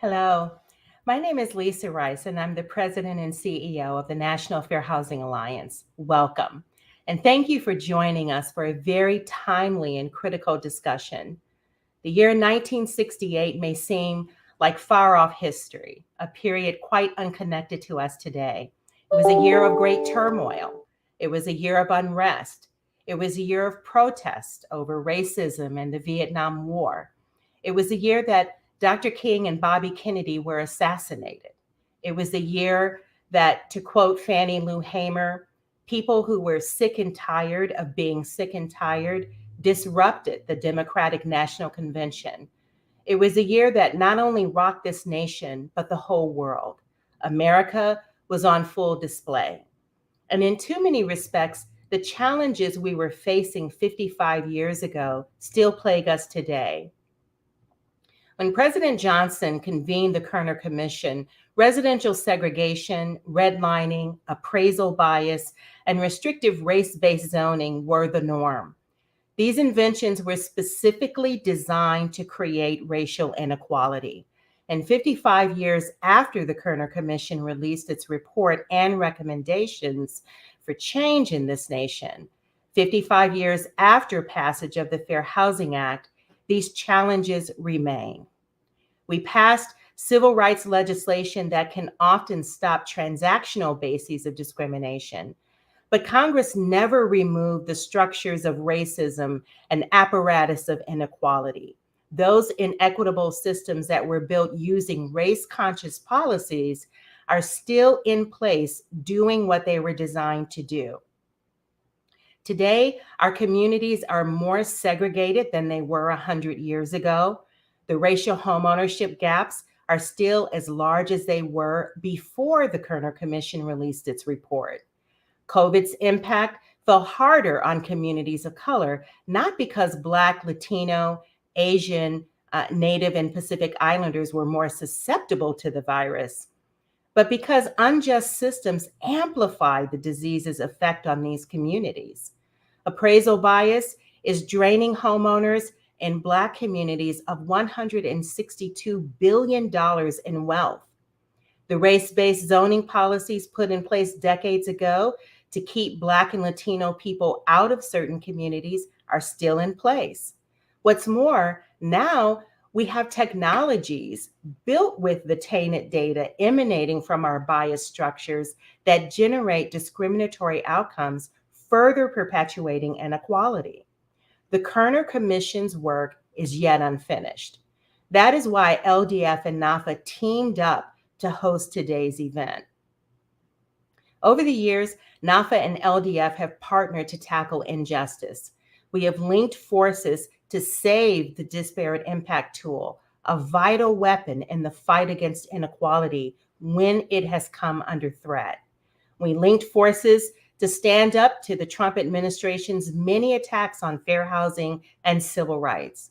Hello, my name is Lisa Rice, and I'm the President and CEO of the National Fair Housing Alliance. Welcome, and thank you for joining us for a very timely and critical discussion. The year 1968 may seem like far-off history, a period quite unconnected to us today. It was a year of great turmoil. It was a year of unrest. It was a year of protest over racism and the Vietnam War. It was a year that Dr. King and Bobby Kennedy were assassinated. It was a year that, to quote Fannie Lou Hamer, people who were sick and tired of being sick and tired disrupted the Democratic National Convention. It was a year that not only rocked this nation, but the whole world. America was on full display. And in too many respects, the challenges we were facing 55 years ago still plague us today. When President Johnson convened the Kerner Commission, residential segregation, redlining, appraisal bias, and restrictive race-based zoning were the norm. These inventions were specifically designed to create racial inequality. And 55 years after the Kerner Commission released its report and recommendations for change in this nation, 55 years after passage of the Fair Housing Act, these challenges remain. We passed civil rights legislation that can often stop transactional bases of discrimination, but Congress never removed the structures of racism and apparatus of inequality. Those inequitable systems that were built using race-conscious policies are still in place doing what they were designed to do. Today, our communities are more segregated than they were 100 years ago. The racial homeownership gaps are still as large as they were before the Kerner Commission released its report. COVID's impact fell harder on communities of color, not because Black, Latino, Asian, Native, and Pacific Islanders were more susceptible to the virus, but because unjust systems amplified the disease's effect on these communities. Appraisal bias is draining homeowners in Black communities of $162 billion in wealth. The race-based zoning policies put in place decades ago to keep Black and Latino people out of certain communities are still in place. What's more, now we have technologies built with the tainted data emanating from our bias structures that generate discriminatory outcomes, further perpetuating inequality. The Kerner Commission's work is yet unfinished. That is why LDF and NAFA teamed up to host today's event. Over the years, NAFA and LDF have partnered to tackle injustice. We have linked forces to save the disparate impact tool, a vital weapon in the fight against inequality when it has come under threat. We linked forces to stand up to the Trump administration's many attacks on fair housing and civil rights.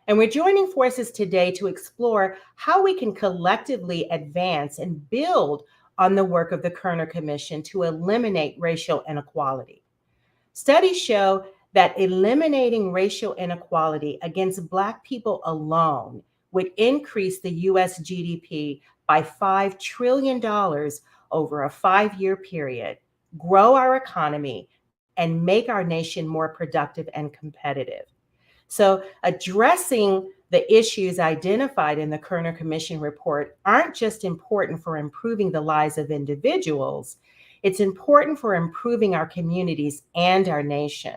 And we're joining forces today to explore how we can collectively advance and build on the work of the Kerner Commission to eliminate racial inequality. Studies show that eliminating racial inequality against Black people alone would increase the US GDP by $5 trillion over a 5-year period, grow our economy, and make our nation more productive and competitive. So addressing the issues identified in the Kerner Commission report aren't just important for improving the lives of individuals, it's important for improving our communities and our nation.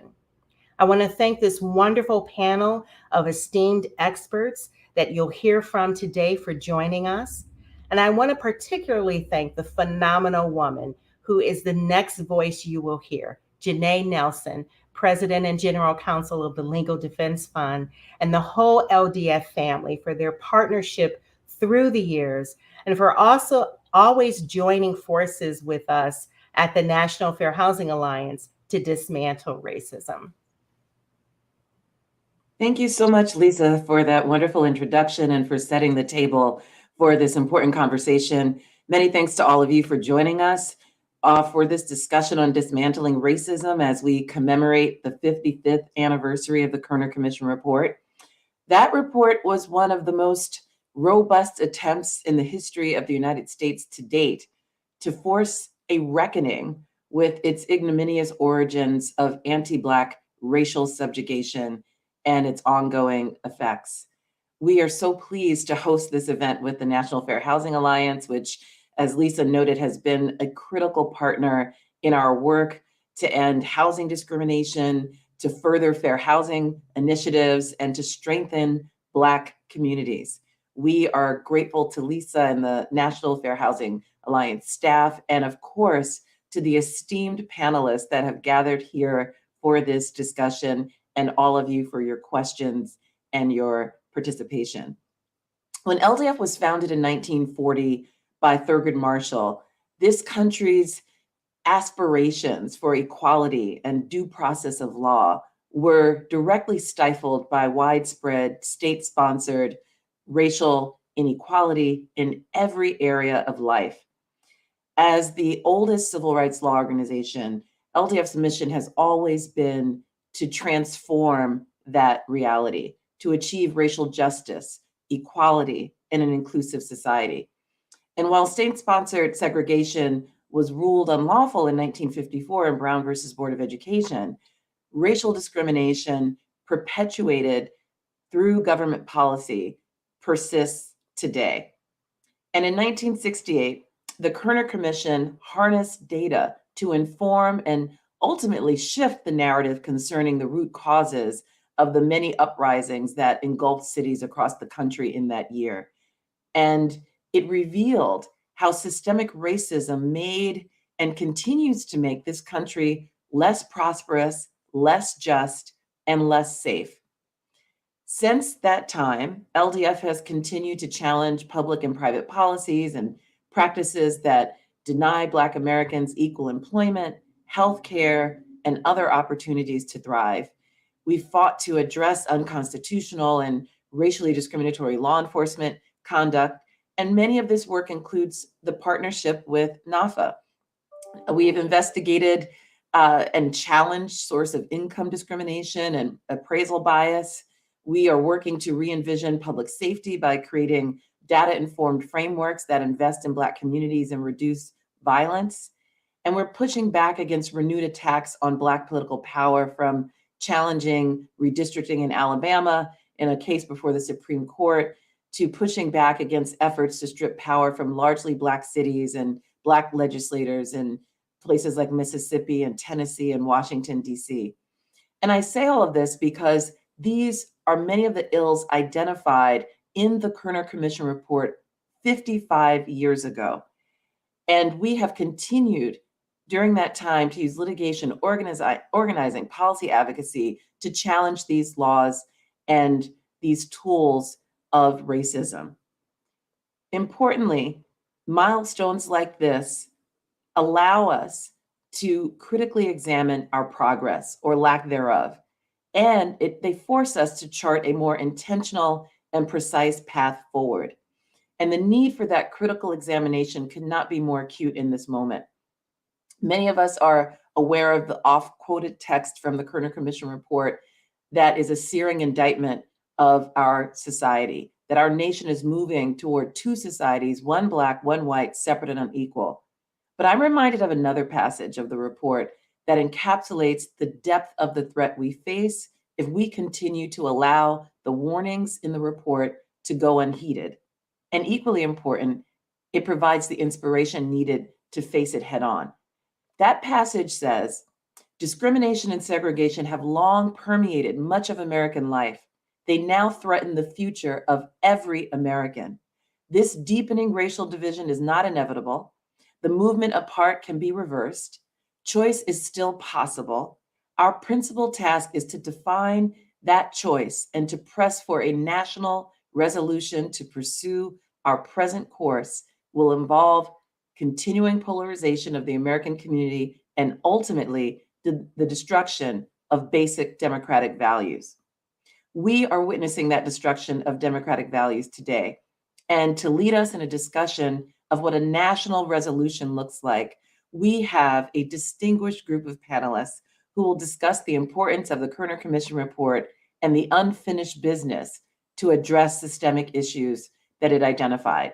I want to thank this wonderful panel of esteemed experts that you'll hear from today for joining us. And I want to particularly thank the phenomenal woman who is the next voice you will hear, Janai Nelson, President and General Counsel of the Legal Defense Fund, and the whole LDF family for their partnership through the years, and for also always joining forces with us at the National Fair Housing Alliance to dismantle racism. Thank you so much, Lisa, for that wonderful introduction and for setting the table for this important conversation. Many thanks to all of you for joining us for this discussion on dismantling racism as we commemorate the 55th anniversary of the Kerner Commission report. That report was one of the most robust attempts in the history of the United States to date to force a reckoning with its ignominious origins of anti-Black racial subjugation and its ongoing effects. We are so pleased to host this event with the National Fair Housing Alliance, which, as Lisa noted, has been a critical partner in our work to end housing discrimination, to further fair housing initiatives, and to strengthen Black communities. We are grateful to Lisa and the National Fair Housing Alliance staff, and of course, to the esteemed panelists that have gathered here for this discussion, and all of you for your questions and your participation. When LDF was founded in 1940 by Thurgood Marshall, this country's aspirations for equality and due process of law were directly stifled by widespread state-sponsored racial inequality in every area of life. As the oldest civil rights law organization, LDF's mission has always been to transform that reality, to achieve racial justice, equality, and an inclusive society. And while state-sponsored segregation was ruled unlawful in 1954 in Brown versus Board of Education, racial discrimination perpetuated through government policy persists today. And in 1968, the Kerner Commission harnessed data to inform and ultimately shift the narrative concerning the root causes of the many uprisings that engulfed cities across the country in that year. And it revealed how systemic racism made and continues to make this country less prosperous, less just, and less safe. Since that time, LDF has continued to challenge public and private policies and practices that deny Black Americans equal employment, healthcare, and other opportunities to thrive. We fought to address unconstitutional and racially discriminatory law enforcement conduct, and many of this work includes the partnership with NAFA. We have investigated and challenged source of income discrimination and appraisal bias. We are working to re-envision public safety by creating data-informed frameworks that invest in Black communities and reduce violence. And we're pushing back against renewed attacks on Black political power, from challenging redistricting in Alabama in a case before the Supreme Court, to pushing back against efforts to strip power from largely Black cities and Black legislators in places like Mississippi and Tennessee and Washington, D.C. And I say all of this because these are many of the ills identified in the Kerner Commission report 55 years ago. And we have continued during that time to use litigation, organizing, policy advocacy to challenge these laws and these tools of racism. Importantly, milestones like this allow us to critically examine our progress or lack thereof. And they force us to chart a more intentional and precise path forward. And the need for that critical examination could not be more acute in this moment. Many of us are aware of the oft-quoted text from the Kerner Commission report that is a searing indictment of our society, that our nation is moving toward two societies, one Black, one white, separate and unequal. But I'm reminded of another passage of the report that encapsulates the depth of the threat we face if we continue to allow the warnings in the report to go unheeded. And equally important, it provides the inspiration needed to face it head on. That passage says, discrimination and segregation have long permeated much of American life. They now threaten the future of every American. This deepening racial division is not inevitable. The movement apart can be reversed. Choice is still possible. Our principal task is to define that choice and to press for a national resolution to pursue our present course will involve continuing polarization of the American community and ultimately the destruction of basic democratic values. We are witnessing that destruction of democratic values today. And to lead us in a discussion of what a national resolution looks like, we have a distinguished group of panelists who will discuss the importance of the Kerner Commission report and the unfinished business to address systemic issues that it identified.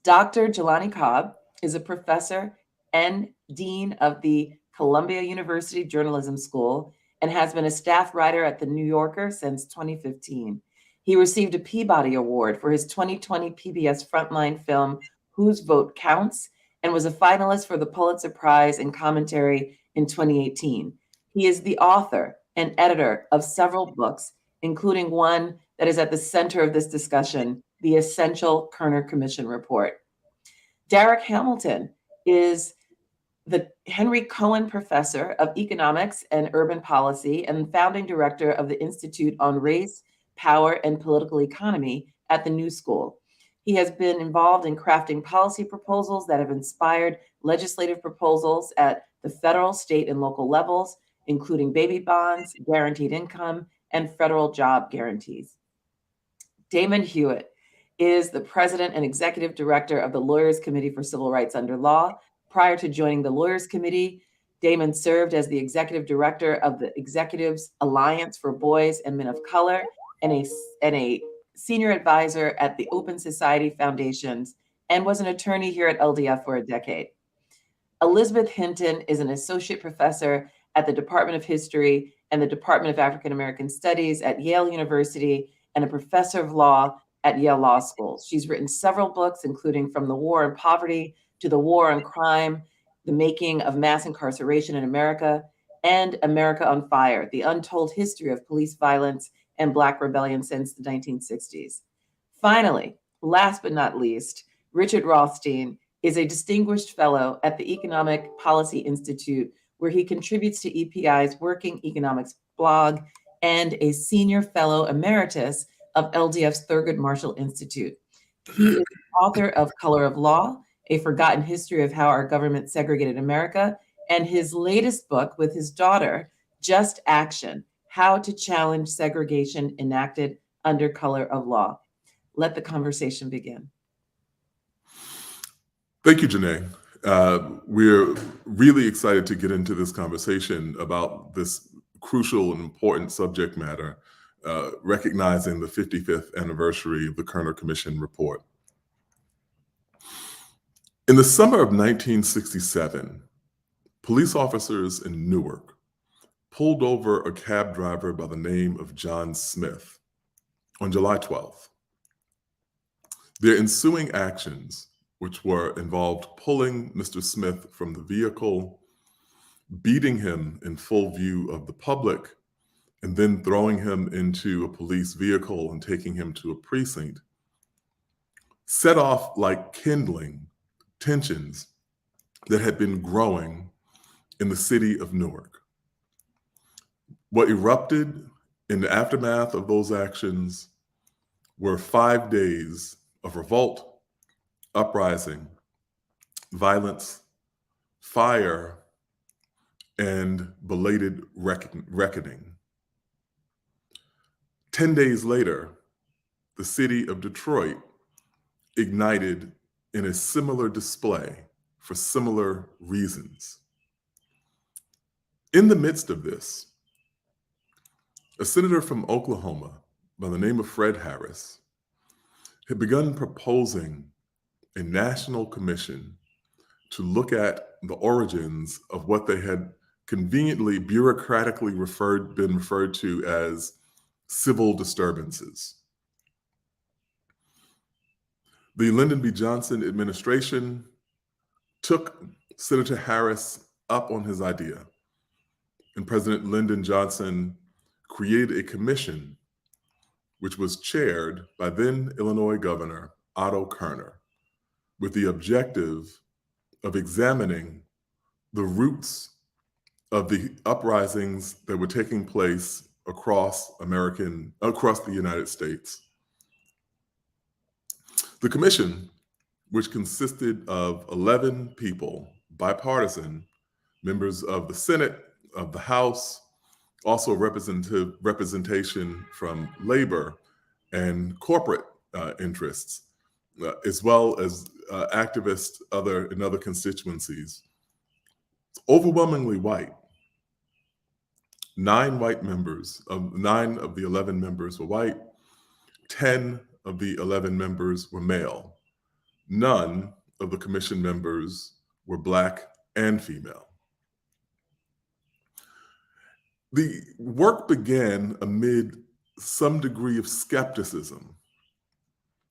Dr. Jelani Cobb is a professor and dean of the Columbia University Journalism School and has been a staff writer at The New Yorker since 2015. He received a Peabody Award for his 2020 PBS Frontline film, Whose Vote Counts, and was a finalist for the Pulitzer Prize in Commentary in 2018. He is the author and editor of several books, including one that is at the center of this discussion, the essential Kerner Commission report. Darrick Hamilton is the Henry Cohen Professor of Economics and Urban Policy and founding director of the Institute on Race, Power, and Political Economy at the New School. He has been involved in crafting policy proposals that have inspired legislative proposals at the federal, state, and local levels, including baby bonds, guaranteed income, and federal job guarantees. Damon Hewitt is the president and executive director of the Lawyers Committee for Civil Rights Under Law. Prior to joining the Lawyers Committee, Damon served as the executive director of the Executives Alliance for Boys and Men of Color and a senior advisor at the Open Society Foundations, and was an attorney here at LDF for a decade. Elizabeth Hinton is an associate professor at the Department of History and the Department of African American Studies at Yale University and a professor of law at Yale Law School. She's written several books, including From the War on Poverty to the War on Crime, The Making of Mass Incarceration in America, and America on Fire, The Untold History of Police Violence and Black Rebellion since the 1960s. Finally, last but not least, Richard Rothstein is a distinguished fellow at the Economic Policy Institute, where he contributes to EPI's Working Economics blog and a senior fellow emeritus of LDF's Thurgood Marshall Institute. He is the author of Color of Law, A Forgotten History of How Our Government Segregated America, and his latest book with his daughter, Just Action, How to Challenge Segregation Enacted Under Color of Law. Let the conversation begin. Thank you, Janai. We're really excited to get into this conversation about this crucial and important subject matter, recognizing the 55th anniversary of the Kerner Commission report. In the summer of 1967, police officers in Newark pulled over a cab driver by the name of John Smith on July 12th. Their ensuing actions, which involved pulling Mr. Smith from the vehicle, beating him in full view of the public, and then throwing him into a police vehicle and taking him to a precinct, set off like kindling tensions that had been growing in the city of Newark. What erupted in the aftermath of those actions were 5 days of revolt, uprising, violence, fire, and belated reckoning. 10 days later, the city of Detroit ignited in a similar display for similar reasons. In the midst of this, a senator from Oklahoma by the name of Fred Harris had begun proposing a national commission to look at the origins of what they had conveniently, bureaucratically been referred to as civil disturbances. The Lyndon B. Johnson administration took Senator Harris up on his idea, and President Lyndon Johnson created a commission which was chaired by then Illinois Governor Otto Kerner, with the objective of examining the roots of the uprisings that were taking place across the United States. The commission, which consisted of 11 people, bipartisan, members of the Senate, of the House, also representation from labor and corporate interests, as well as activists in other constituencies, overwhelmingly white. 9 of the 11 members were white. 10 of the 11 members were male. None of the commission members were Black and female. The work began amid some degree of skepticism.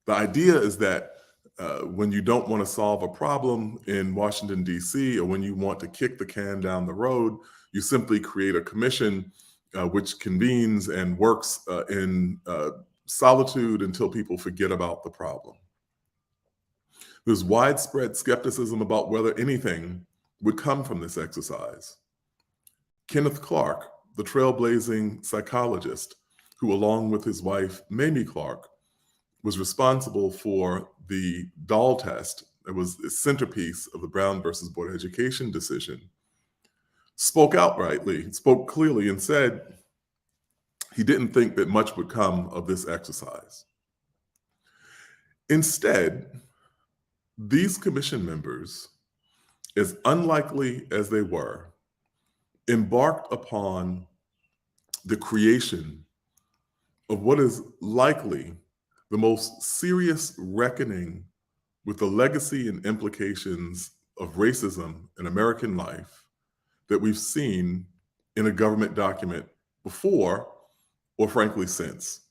The idea is that when you don't want to solve a problem in Washington, D.C., or when you want to kick the can down the road, you simply create a commission which convenes and works in solitude until people forget about the problem. There's widespread skepticism about whether anything would come from this exercise. Kenneth Clark, the trailblazing psychologist, who along with his wife, Mamie Clark, was responsible for the Dahl test that was the centerpiece of the Brown versus Board of Education decision, spoke clearly and said he didn't think that much would come of this exercise. Instead, these commission members, as unlikely as they were, embarked upon the creation of what is likely the most serious reckoning with the legacy and implications of racism in American life that we've seen in a government document before, or frankly since.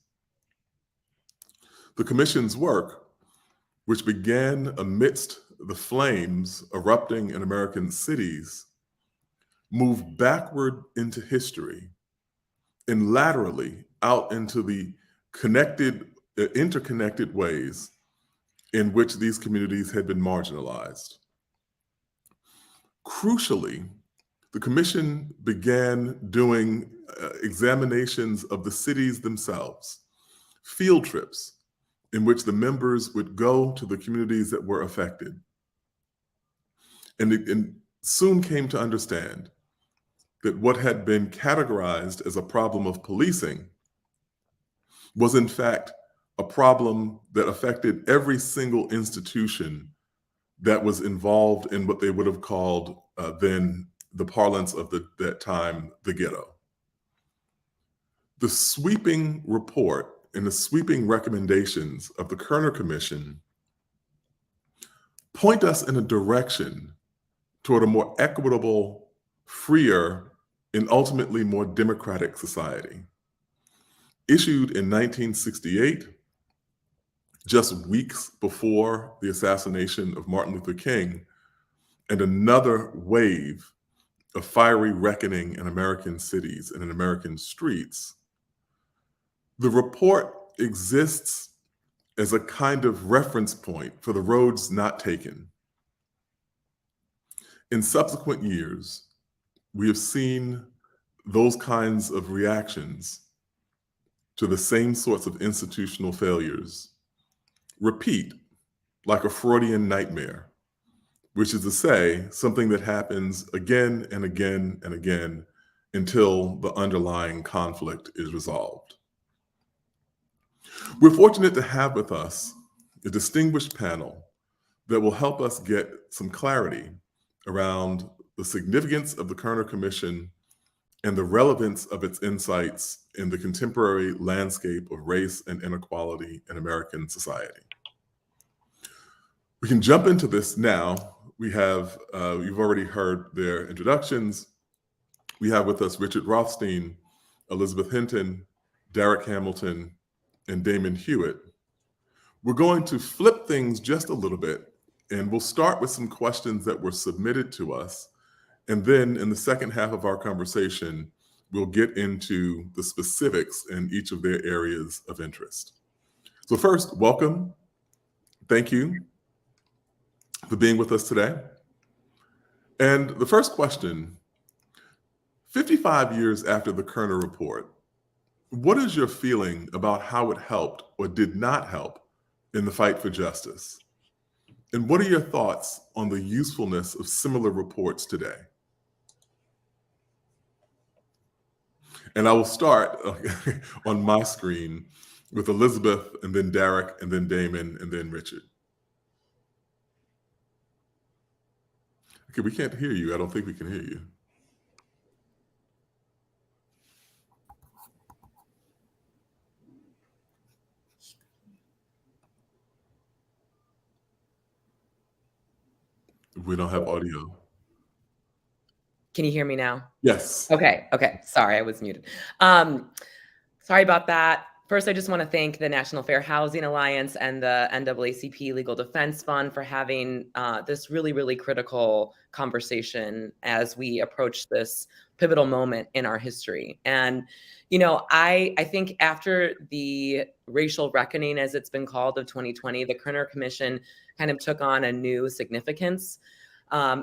The commission's work, which began amidst the flames erupting in American cities, moved backward into history and laterally out into the interconnected ways in which these communities had been marginalized. Crucially, the commission began doing examinations of the cities themselves, field trips in which the members would go to the communities that were affected. And soon came to understand that what had been categorized as a problem of policing was in fact a problem that affected every single institution that was involved in what they would have called then the parlance of that time, the ghetto. The sweeping report and the sweeping recommendations of the Kerner Commission point us in a direction toward a more equitable, freer, and ultimately more democratic society. Issued in 1968, just weeks before the assassination of Martin Luther King, and another wave of fiery reckoning in American cities and in American streets, the report exists as a kind of reference point for the roads not taken. In subsequent years, we have seen those kinds of reactions to the same sorts of institutional failures repeat like a Freudian nightmare, which is to say, something that happens again and again and again until the underlying conflict is resolved. We're fortunate to have with us a distinguished panel that will help us get some clarity around the significance of the Kerner Commission and the relevance of its insights in the contemporary landscape of race and inequality in American society. We can jump into this now. We have, you've already heard their introductions. We have with us Richard Rothstein, Elizabeth Hinton, Darrick Hamilton, and Damon Hewitt. We're going to flip things just a little bit, and we'll start with some questions that were submitted to us. And then in the second half of our conversation, we'll get into the specifics in each of their areas of interest. So first, welcome. Thank you for being with us today. And the first question, 55 years after the Kerner report, what is your feeling about how it helped or did not help in the fight for justice? And what are your thoughts on the usefulness of similar reports today? And I will start on my screen with Elizabeth, and then Darrick, and then Damon, and then Richard. Okay, we can't hear you. I don't think we can hear you. We don't have audio. Can you hear me now? Yes. Okay. Sorry, I was muted. Sorry about that. First, I just want to thank the National Fair Housing Alliance and the NAACP Legal Defense Fund for having this really, really critical conversation as we approach this pivotal moment in our history. And, you know, I think after the racial reckoning, as it's been called, of 2020, the Kerner Commission kind of took on a new significance.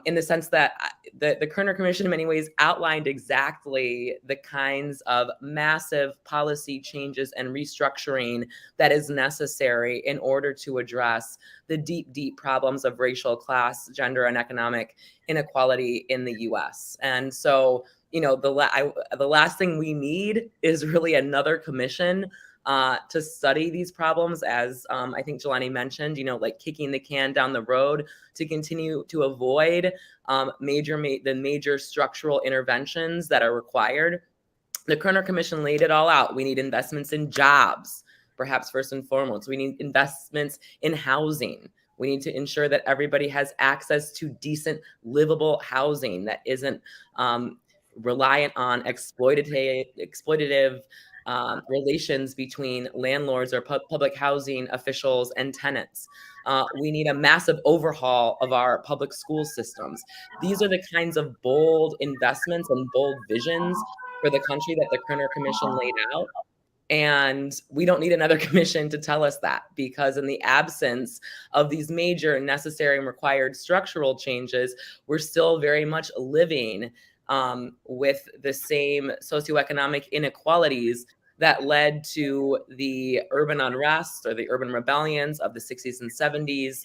In the sense that the Kerner Commission in many ways outlined exactly the kinds of massive policy changes and restructuring that is necessary in order to address the deep, deep problems of racial, class, gender, and economic inequality in the US. And so, you know, the last thing we need is really another commission to study these problems, as I think Janai mentioned, you know, like kicking the can down the road to continue to avoid the major structural interventions that are required. The Kerner Commission laid it all out. We need investments in jobs, perhaps first and foremost. We need investments in housing. We need to ensure that everybody has access to decent, livable housing that isn't reliant on exploitative relations between landlords or public housing officials and tenants. We need a massive overhaul of our public school systems. These are the kinds of bold investments and bold visions for the country that the Kerner Commission laid out. And we don't need another commission to tell us that, because in the absence of these major necessary and required structural changes, we're still very much living with the same socioeconomic inequalities that led to the urban unrest or the urban rebellions of the 60s and 70s,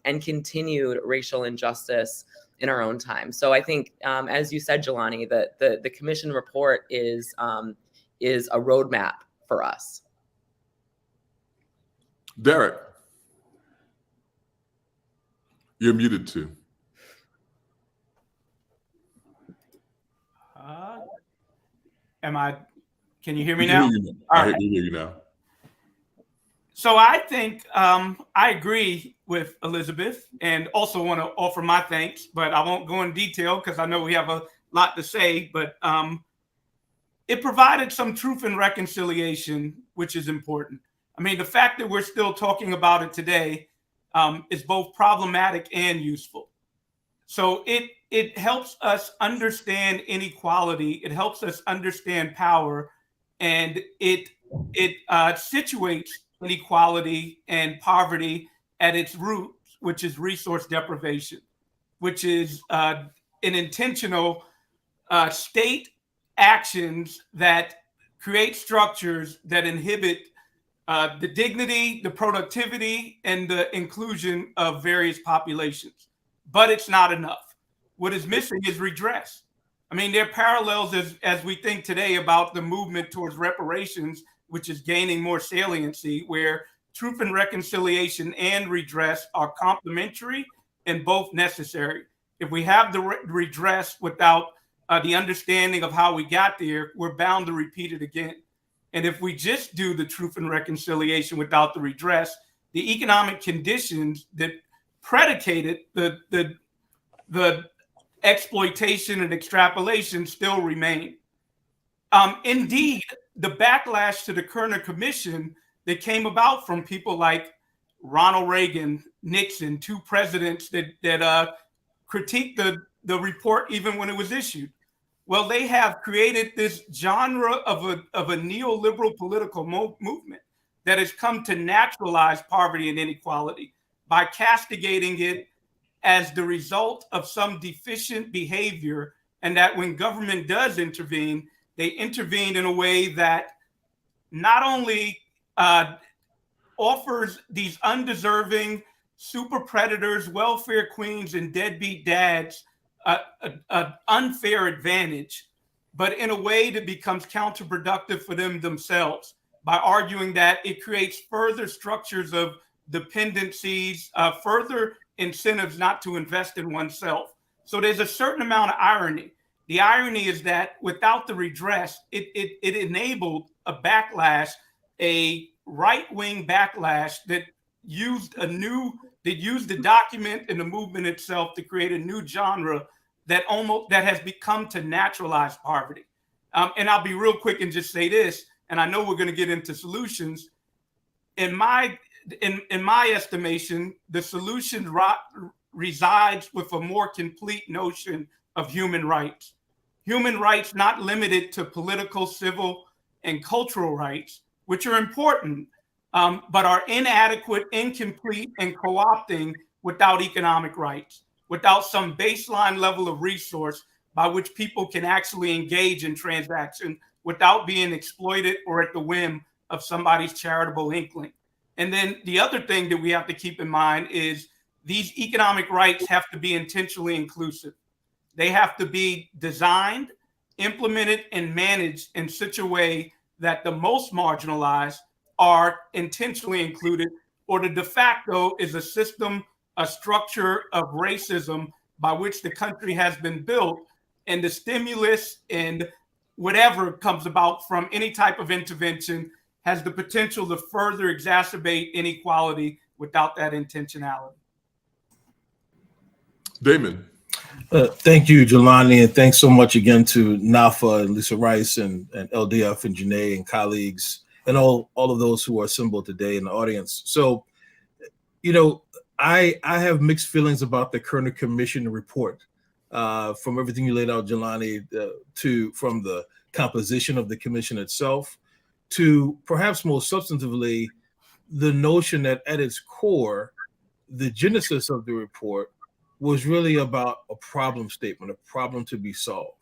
and continued racial injustice in our own time. So I think, as you said, Jelani, that the commission report is a roadmap for us. Darrick, you're muted too. Can you hear me now? I hear you now. So I think I agree with Elizabeth, and also want to offer my thanks, but I won't go in detail because I know we have a lot to say, but it provided some truth and reconciliation, which is important. I mean, the fact that we're still talking about it today is both problematic and useful. So it helps us understand inequality. It helps us understand power, and it situates inequality and poverty at its root, which is resource deprivation, which is an intentional state actions that create structures that inhibit the dignity, the productivity, and the inclusion of various populations. But it's not enough. What is missing is redress. I mean, there are parallels as we think today about the movement towards reparations, which is gaining more saliency, where truth and reconciliation and redress are complementary and both necessary. If we have the redress without the understanding of how we got there, we're bound to repeat it again. And if we just do the truth and reconciliation without the redress, the economic conditions that predicated the exploitation and extrapolation still remain. Indeed, the backlash to the Kerner Commission that came about from people like Ronald Reagan, Nixon, two presidents that critiqued the report even when it was issued. Well, they have created this genre of a neoliberal political movement that has come to naturalize poverty and inequality by castigating it as the result of some deficient behavior, and that when government does intervene, they intervene in a way that not only offers these undeserving super predators, welfare queens, and deadbeat dads an unfair advantage, but in a way that becomes counterproductive for them themselves by arguing that it creates further structures of dependencies, further incentives not to invest in oneself. So there's a certain amount of irony. The irony is that without the redress, it enabled a backlash, a right-wing backlash that used a new that used the document and the movement itself to create a new genre that has become to naturalize poverty. And I'll be real quick and just say this, and I know we're going to get into solutions. In my estimation, the solution resides with a more complete notion of human rights. Human rights not limited to political, civil, and cultural rights, which are important, but are inadequate, incomplete, and co-opting without economic rights, without some baseline level of resource by which people can actually engage in transaction without being exploited or at the whim of somebody's charitable inkling. And then the other thing that we have to keep in mind is these economic rights have to be intentionally inclusive. They have to be designed, implemented, and managed in such a way that the most marginalized are intentionally included, or the de facto is a system, a structure of racism by which the country has been built, and the stimulus and whatever comes about from any type of intervention has the potential to further exacerbate inequality without that intentionality. Damon. Thank you, Jelani, and thanks so much again to NAFA and Lisa Rice and LDF and Janai and colleagues and all of those who are assembled today in the audience. So, I have mixed feelings about the Kerner Commission report. From everything you laid out, Jelani, from the composition of the commission itself, to perhaps most substantively, the notion that at its core, the genesis of the report was really about a problem statement, a problem to be solved.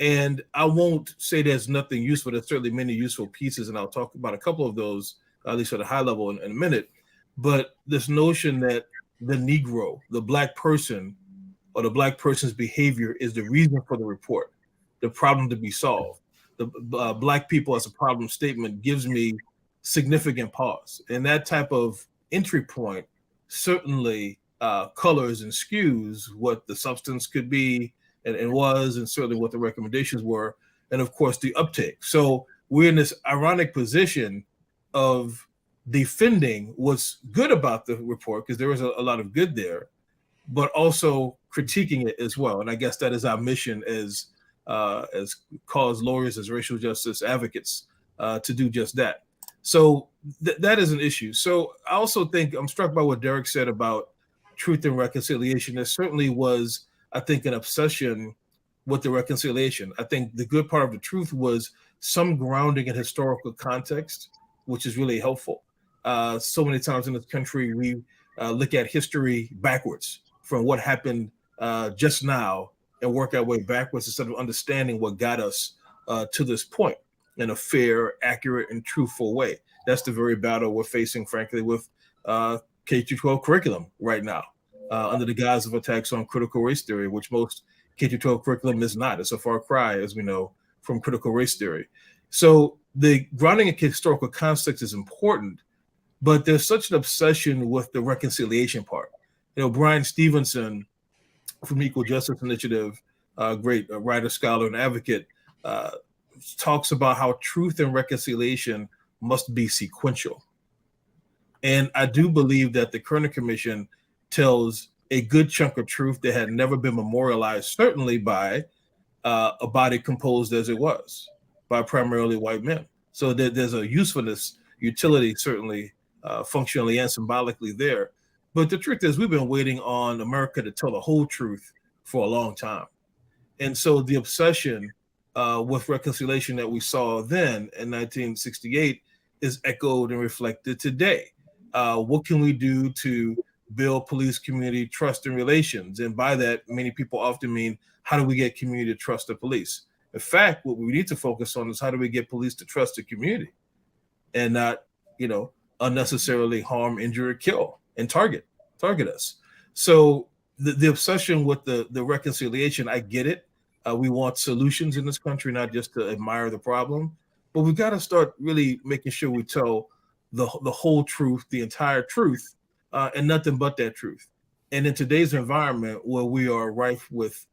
And I won't say there's nothing useful. There's certainly many useful pieces, and I'll talk about a couple of those, at least at a high level in a minute. But this notion that the Negro, the Black person, or the Black person's behavior is the reason for the report, the problem to be solved. The Black people as a problem statement gives me significant pause. And that type of entry point certainly colors and skews what the substance could be and was, and certainly what the recommendations were, and of course the uptake. So we're in this ironic position of defending what's good about the report, because there was a lot of good there, but also critiquing it as well. And I guess that is our mission as cause lawyers, as racial justice advocates, to do just that. So that is an issue. So I also think I'm struck by what Darrick said about truth and reconciliation. There certainly was, I think, an obsession with the reconciliation. I think the good part of the truth was some grounding in historical context, which is really helpful. So many times in this country, we look at history backwards from what happened just now and work our way backwards instead of understanding what got us to this point in a fair, accurate, and truthful way. That's the very battle we're facing, frankly, with K-12 curriculum right now, under the guise of attacks on critical race theory, which most K-12 curriculum is not. It's a far cry, as we know, from critical race theory. So the grounding in historical context is important, but there's such an obsession with the reconciliation part. Brian Stevenson from Equal Justice Initiative, great writer, scholar, and advocate, talks about how truth and reconciliation must be sequential. And I do believe that the Kerner Commission tells a good chunk of truth that had never been memorialized, certainly by a body composed as it was, by primarily white men. So there's a usefulness, utility, certainly functionally and symbolically there. But the truth is, we've been waiting on America to tell the whole truth for a long time. And so the obsession with reconciliation that we saw then in 1968 is echoed and reflected today. What can we do to build police community trust and relations? And by that, many people often mean, how do we get community to trust the police? In fact, what we need to focus on is how do we get police to trust the community and not, unnecessarily harm, injure, kill, and target us. So the obsession with the reconciliation, I get it. We want solutions in this country, not just to admire the problem, but we've got to start really making sure we tell the whole truth, the entire truth, and nothing but that truth. And in today's environment where we are rife with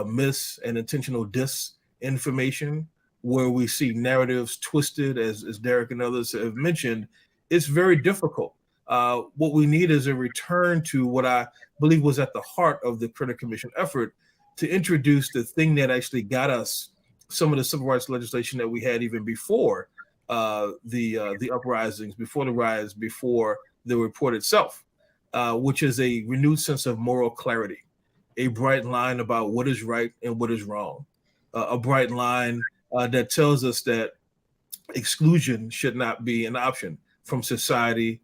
mis and intentional disinformation, where we see narratives twisted, as Darrick and others have mentioned, it's very difficult What we need is a return to what I believe was at the heart of the Kerner Commission effort, to introduce the thing that actually got us some of the civil rights legislation that we had even before the uprisings, before the riots, before the report itself, which is a renewed sense of moral clarity, a bright line about what is right and what is wrong, a bright line that tells us that exclusion should not be an option from society,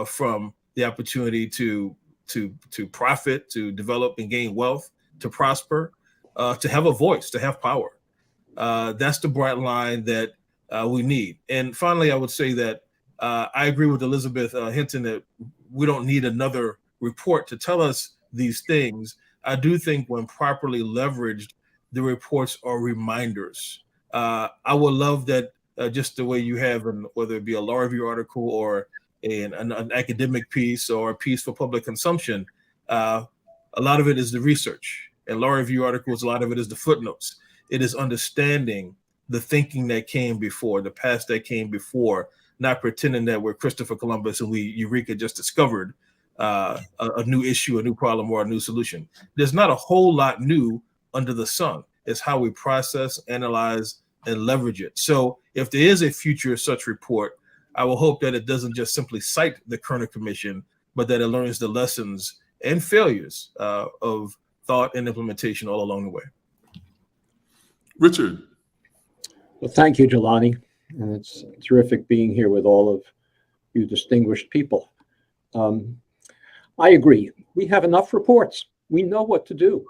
from the opportunity to profit, to develop and gain wealth, to prosper, to have a voice, to have power. That's the bright line that we need. And finally, I would say that I agree with Elizabeth Hinton that we don't need another report to tell us these things. I do think when properly leveraged, the reports are reminders. I would love that just the way you have, whether it be a law review article or an academic piece or a piece for public consumption, a lot of it is the research. And law review articles, a lot of it is the footnotes. It is understanding the thinking that came before, the past that came before, not pretending that we're Christopher Columbus and Eureka just discovered a new issue, a new problem, or a new solution. There's not a whole lot new under the sun. It's how we process, analyze, and leverage it. So if there is a future such report, I will hope that it doesn't just simply cite the Kerner Commission, but that it learns the lessons and failures of thought and implementation all along the way. Richard. Well, thank you, Jelani. And it's terrific being here with all of you distinguished people. I agree. We have enough reports. We know what to do.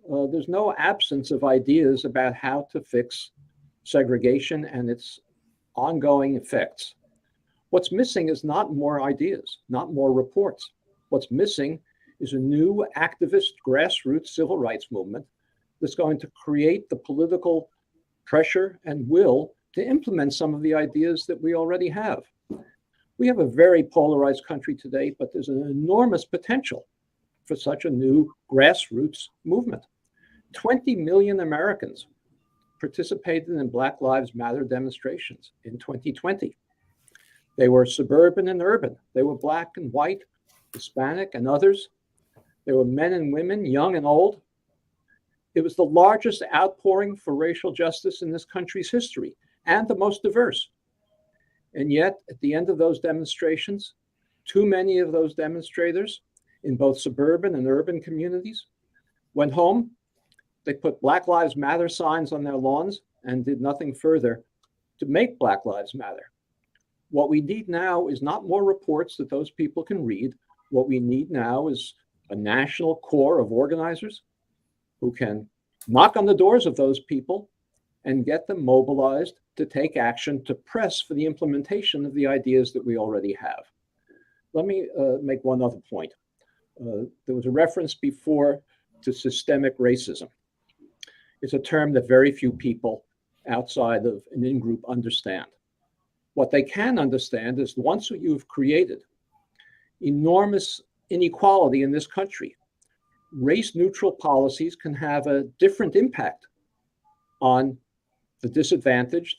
There's no absence of ideas about how to fix segregation and its ongoing effects. What's missing is not more ideas, not more reports. What's missing is a new activist grassroots civil rights movement that's going to create the political pressure and will to implement some of the ideas that we already have. We have a very polarized country today, but there's an enormous potential for such a new grassroots movement. 20 million Americans participated in Black Lives Matter demonstrations in 2020. They were suburban and urban. They were Black and white, Hispanic and others. They were men and women, young and old. It was the largest outpouring for racial justice in this country's history and the most diverse. And yet, at the end of those demonstrations, too many of those demonstrators in both suburban and urban communities went home. They put Black Lives Matter signs on their lawns and did nothing further to make Black Lives Matter. What we need now is not more reports that those people can read. What we need now is a national core of organizers who can knock on the doors of those people and get them mobilized to take action to press for the implementation of the ideas that we already have. Let me make one other point. There was a reference before to systemic racism. It's a term that very few people outside of an in-group understand. What they can understand is once you've created enormous inequality in this country, race-neutral policies can have a different impact on the disadvantaged,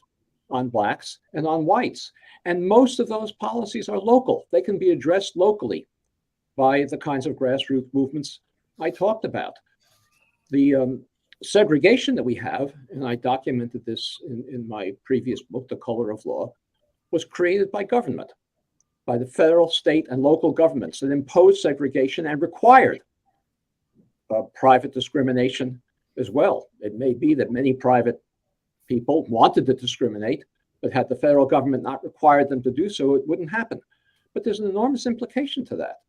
on Blacks, and on whites. And most of those policies are local. They can be addressed locally by the kinds of grassroots movements I talked about. The segregation that we have, and I documented this in my previous book, The Color of Law, was created by government, by the federal, state, and local governments that imposed segregation and required private discrimination as well. It may be that many private people wanted to discriminate, but had the federal government not required them to do so, it wouldn't happen. But there's an enormous implication to that.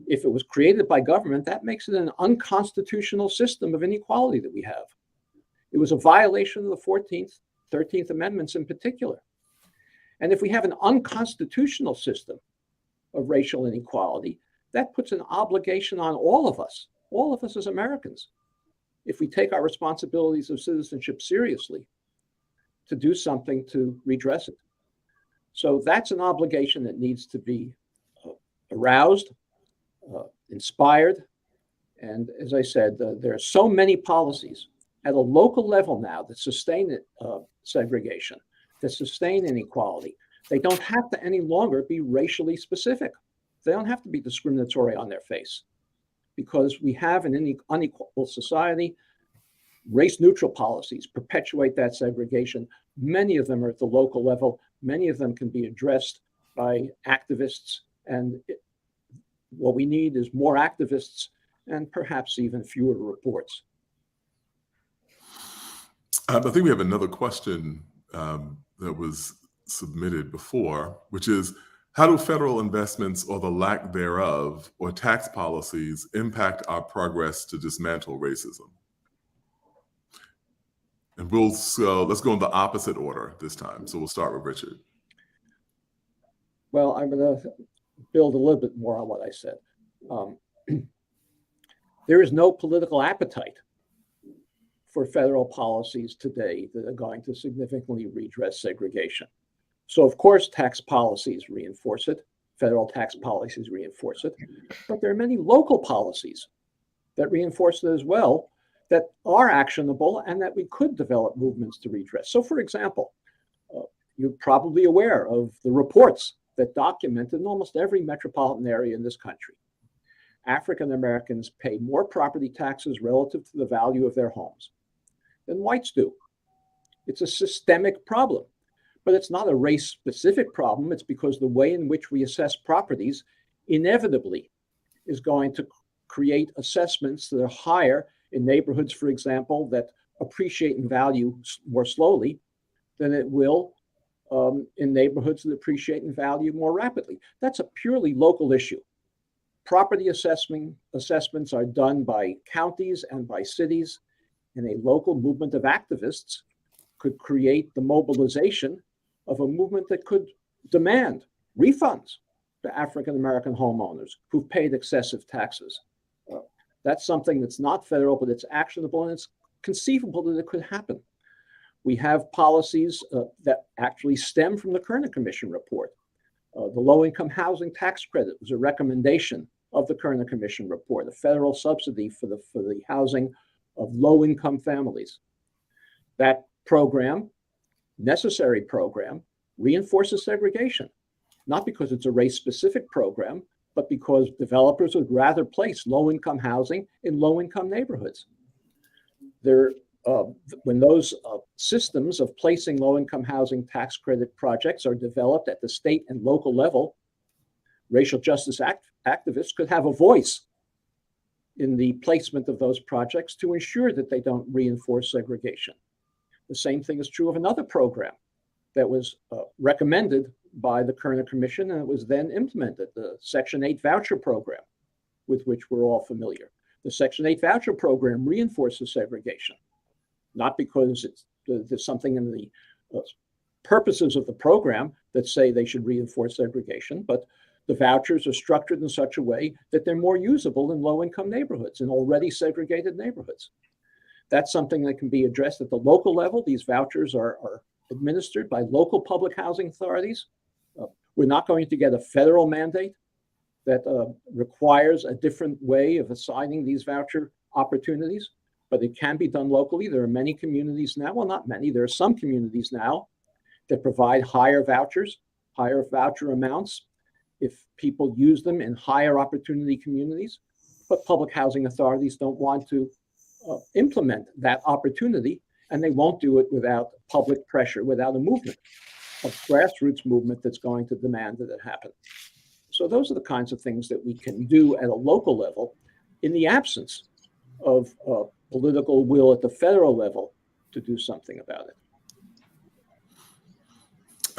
If it was created by government, that makes it an unconstitutional system of inequality that we have. It was a violation of the 14th, 13th Amendments in particular. And if we have an unconstitutional system of racial inequality, that puts an obligation on all of us as Americans, if we take our responsibilities of citizenship seriously, to do something to redress it. So that's an obligation that needs to be aroused, inspired. And as I said, there are so many policies at a local level now that sustain segregation, that sustain inequality, They don't have to any longer be racially specific. They don't have to be discriminatory on their face, because we have an unequal society. Race-neutral policies perpetuate that segregation. Many of them are at the local level. Many of them can be addressed by activists. And what we need is more activists and perhaps even fewer reports. I think we have another question that was submitted before, which is, how do federal investments or the lack thereof or tax policies impact our progress to dismantle racism? And let's go in the opposite order this time. So we'll start with Richard. Well, I'm going to build a little bit more on what I said. There is no political appetite for federal policies today that are going to significantly redress segregation. So of course, tax policies reinforce it. Federal tax policies reinforce it. But there are many local policies that reinforce it as well, that are actionable and that we could develop movements to redress. So for example, you're probably aware of the reports that documented in almost every metropolitan area in this country, African Americans pay more property taxes relative to the value of their homes than whites do. It's a systemic problem, but it's not a race-specific problem. It's because the way in which we assess properties inevitably is going to create assessments that are higher in neighborhoods, for example, that appreciate in value more slowly than it will in neighborhoods that appreciate in value more rapidly. That's a purely local issue. Property assessments are done by counties and by cities, and a local movement of activists could create the mobilization of a movement that could demand refunds to African-American homeowners who've paid excessive taxes. That's something that's not federal, but it's actionable, and it's conceivable that it could happen. We have policies that actually stem from the Kerner Commission report. The low-income housing tax credit was a recommendation of the Kerner Commission report, a federal subsidy for the housing of low-income families. That program, necessary program, reinforces segregation, not because it's a race-specific program, but because developers would rather place low-income housing in low-income neighborhoods. When those systems of placing low-income housing tax credit projects are developed at the state and local level, racial justice activists could have a voice in the placement of those projects to ensure that they don't reinforce segregation. The same thing is true of another program that was recommended by the Kerner Commission, and it was then implemented, the Section 8 voucher program, with which we're all familiar. The Section 8 voucher program reinforces segregation, not because there's something in the purposes of the program that say they should reinforce segregation, but the vouchers are structured in such a way that they're more usable in low-income neighborhoods, in already segregated neighborhoods. That's something that can be addressed at the local level. These vouchers are administered by local public housing authorities. We're not going to get a federal mandate that requires a different way of assigning these voucher opportunities, but it can be done locally. There are many communities now, well, not many, there are some communities now that provide higher vouchers, higher voucher amounts, if people use them in higher opportunity communities, but public housing authorities don't want to implement that opportunity, and they won't do it without public pressure, without a movement, a grassroots movement that's going to demand that it happen. So those are the kinds of things that we can do at a local level in the absence of political will at the federal level to do something about it.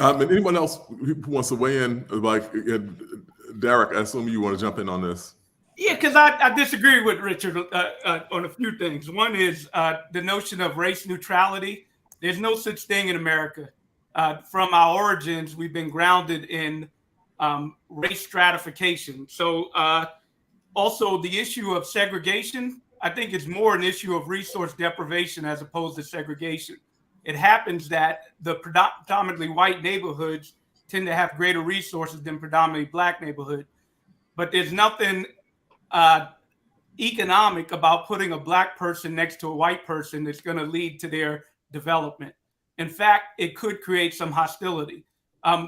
And anyone else who wants to weigh in, like Darrick, I assume you want to jump in on this. Yeah, because I disagree with Richard on a few things. One is the notion of race neutrality. There's no such thing in America. From our origins, we've been grounded in race stratification. So also the issue of segregation, I think it's more an issue of resource deprivation as opposed to segregation. It happens that the predominantly white neighborhoods tend to have greater resources than predominantly black neighborhood. But there's nothing economic about putting a black person next to a white person that's going to lead to their development. In fact, it could create some hostility.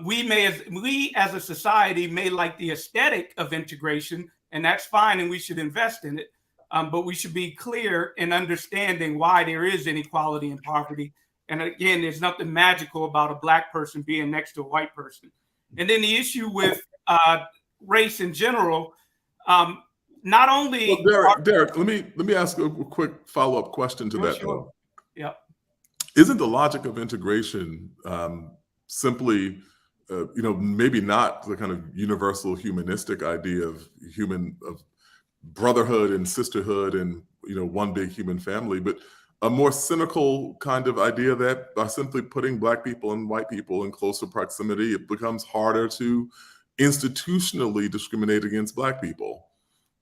We as a society may like the aesthetic of integration, and that's fine, and we should invest in it. But we should be clear in understanding why there is inequality and poverty. And again, there's nothing magical about a Black person being next to a white person. And then the issue with race in general, not only. Well, Darrick, let me ask a quick follow-up question to that. Sure. Yeah. Isn't the logic of integration simply, maybe not the kind of universal humanistic idea of brotherhood and sisterhood and one big human family, but a more cynical kind of idea that by simply putting Black people and white people in closer proximity, it becomes harder to institutionally discriminate against Black people?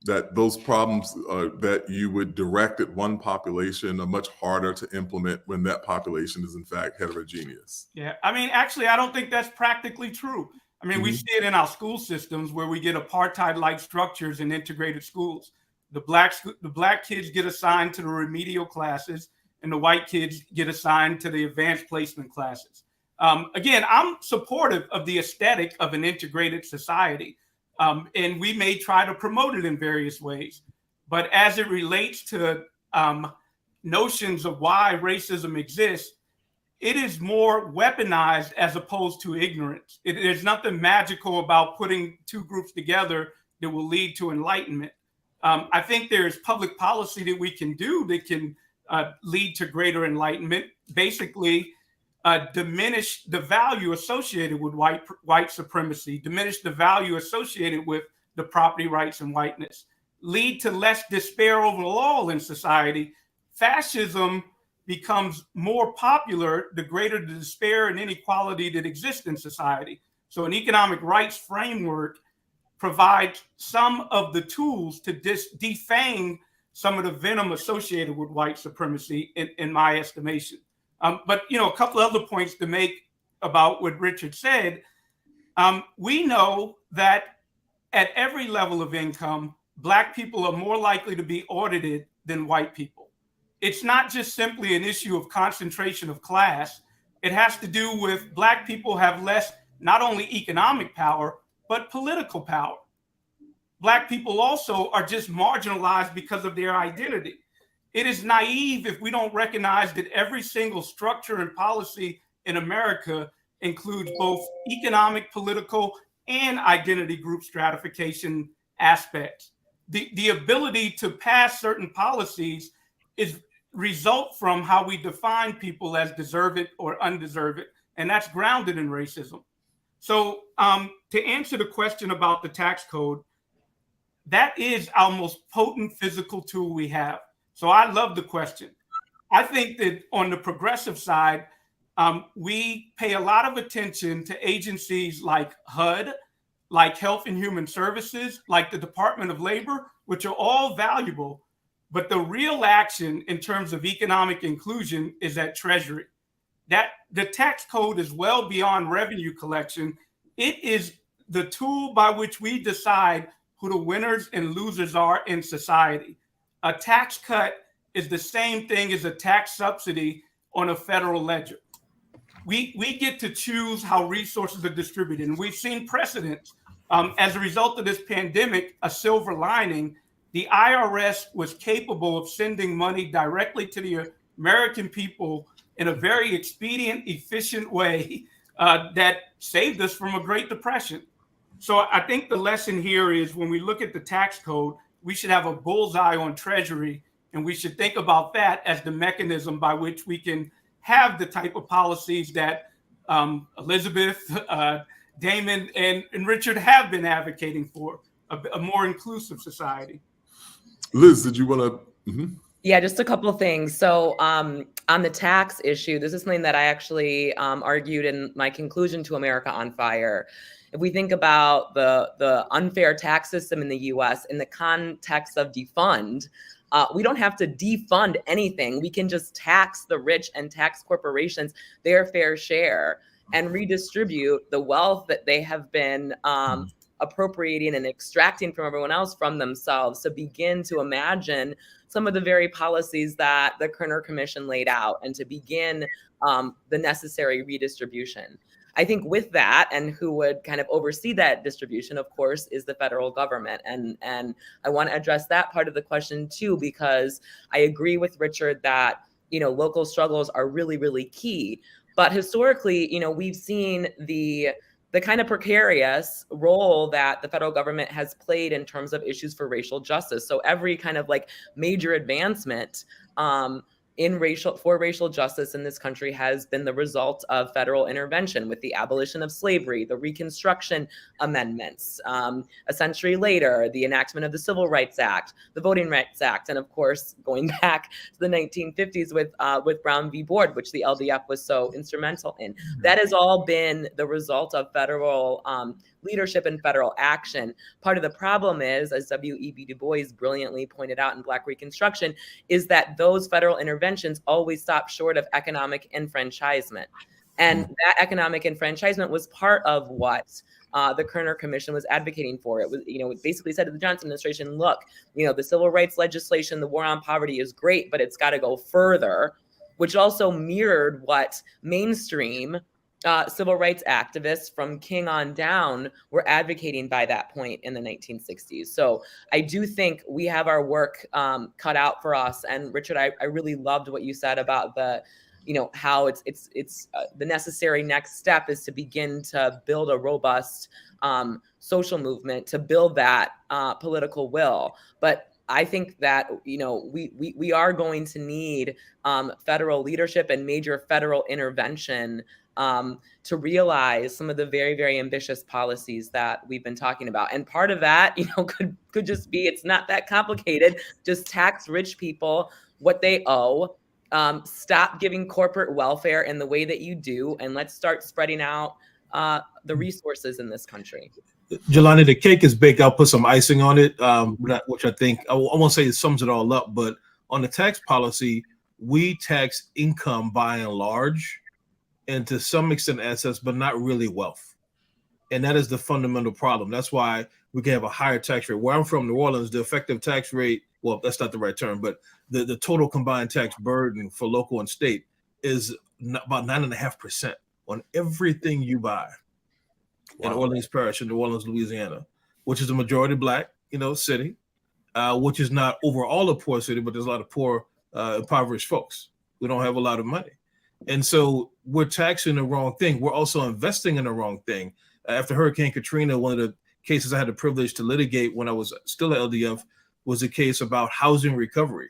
That those problems that you would direct at one population are much harder to implement when that population is in fact heterogeneous. Yeah, I mean, actually, I don't think that's practically true. I mean, we see it in our school systems where we get apartheid-like structures in integrated schools. The black kids get assigned to the remedial classes, and the white kids get assigned to the advanced placement classes. Again, I'm supportive of the aesthetic of an integrated society. And we may try to promote it in various ways. But as it relates to notions of why racism exists, it is more weaponized as opposed to ignorance. There's nothing magical about putting two groups together that will lead to enlightenment. I think there's public policy that we can do that can lead to greater enlightenment. Basically, diminish the value associated with white supremacy, diminish the value associated with the property rights and whiteness, lead to less despair overall in society. Fascism becomes more popular the greater the despair and inequality that exists in society. So an economic rights framework provides some of the tools to defang some of the venom associated with white supremacy, in my estimation. But a couple other points to make about what Richard said. We know that at every level of income, Black people are more likely to be audited than white people. It's not just simply an issue of concentration of class. It has to do with Black people have less, not only economic power, but political power. Black people also are just marginalized because of their identity. It is naive if we don't recognize that every single structure and policy in America includes both economic, political, and identity group stratification aspects. The ability to pass certain policies result from how we define people as deserving or undeserving, and that's grounded in racism. So to answer the question about the tax code, that is our most potent physical tool we have. So I love the question. I think that on the progressive side, we pay a lot of attention to agencies like HUD, like Health and Human Services, like the Department of Labor, which are all valuable. But the real action in terms of economic inclusion is at Treasury. That the tax code is well beyond revenue collection. It is the tool by which we decide who the winners and losers are in society. A tax cut is the same thing as a tax subsidy on a federal ledger. We get to choose how resources are distributed. And we've seen precedents. As a result of this pandemic, a silver lining, the IRS was capable of sending money directly to the American people in a very expedient, efficient way that saved us from a Great Depression. So I think the lesson here is when we look at the tax code, we should have a bullseye on Treasury, and we should think about that as the mechanism by which we can have the type of policies that Elizabeth, Damon, and Richard have been advocating for, a more inclusive society. Liz, did you want to? Yeah, just a couple of things. So on the tax issue, this is something that I actually argued in my conclusion to America on Fire. If we think about the unfair tax system in the US in the context of defund, we don't have to defund anything. We can just tax the rich and tax corporations their fair share and redistribute the wealth that they have been appropriating and extracting from everyone else from themselves, to begin to imagine some of the very policies that the Kerner Commission laid out and to begin the necessary redistribution. I think with that, and who would kind of oversee that distribution, of course, is the federal government. And I want to address that part of the question too, because I agree with Richard that, local struggles are really, really key. But historically, we've seen the kind of precarious role that the federal government has played in terms of issues for racial justice. So every kind of like major advancement for racial justice in this country has been the result of federal intervention, with the abolition of slavery, the Reconstruction Amendments, a century later, the enactment of the Civil Rights Act, the Voting Rights Act, and of course, going back to the 1950s with Brown v. Board, which the LDF was so instrumental in. That has all been the result of federal leadership and federal action. Part of the problem is, as W.E.B. Du Bois brilliantly pointed out in Black Reconstruction, is that those federal interventions always stop short of economic enfranchisement. And that economic enfranchisement was part of what the Kerner Commission was advocating for. It was, it basically said to the Johnson administration, look, the civil rights legislation, the war on poverty is great, but it's got to go further, which also mirrored what mainstream civil rights activists from King on down were advocating by that point in the 1960s. So I do think we have our work cut out for us. And Richard, I really loved what you said about the, how it's the necessary next step is to begin to build a robust social movement, to build that political will. But I think that, we are going to need federal leadership and major federal intervention to realize some of the very, very ambitious policies that we've been talking about. And part of that, could just be, it's not that complicated. Just tax rich people what they owe. Stop giving corporate welfare in the way that you do, and let's start spreading out the resources in this country. Jelani, the cake is baked. I'll put some icing on it, which I think, I won't say it sums it all up, but on the tax policy, we tax income by and large, and to some extent assets, but not really wealth. And that is the fundamental problem. That's why we can have a higher tax rate. Where I'm from, New Orleans, the effective tax rate, well, that's not the right term, but the total combined tax burden for local and state is about 9.5% on everything you buy. Wow. In Orleans Parish in New Orleans, Louisiana, which is a majority Black, city, which is not overall a poor city, but there's a lot of poor, impoverished folks. We don't have a lot of money. And so we're taxing the wrong thing. We're also investing in the wrong thing. After Hurricane Katrina, one of the cases I had the privilege to litigate when I was still at LDF was a case about housing recovery.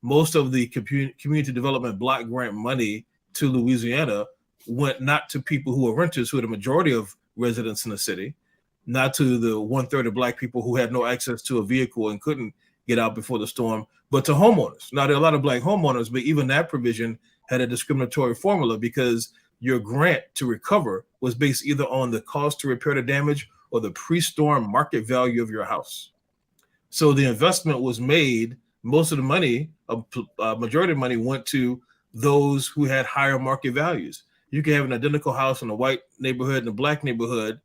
Most of the community development block grant money to Louisiana went not to people who are renters, who are the majority of residents in the city, not to the 1/3 of Black people who had no access to a vehicle and couldn't get out before the storm, but to homeowners. Now, there are a lot of Black homeowners, but even that provision had a discriminatory formula because your grant to recover was based either on the cost to repair the damage or the pre-storm market value of your house. So the investment was made, most of the money, a majority of money went to those who had higher market values. You can have an identical house in a white neighborhood and a Black neighborhood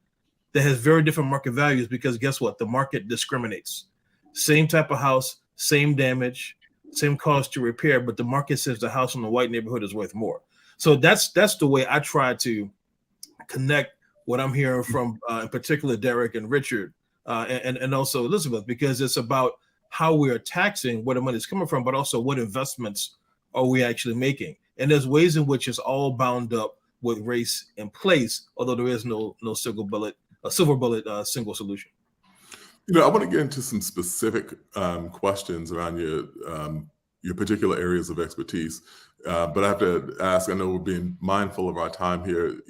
that has very different market values because guess what? The market discriminates. Same type of house, same damage, same cost to repair, but the market says the house in the white neighborhood is worth more. So that's the way I try to connect what I'm hearing from, in particular, Darrick and Richard, and also Elizabeth, because it's about how we are taxing where the money is coming from, but also what investments are we actually making. And there's ways in which it's all bound up with race in place, although there is no silver bullet single solution. I want to get into some specific questions around your particular areas of expertise, but I have to ask. I know we're being mindful of our time here.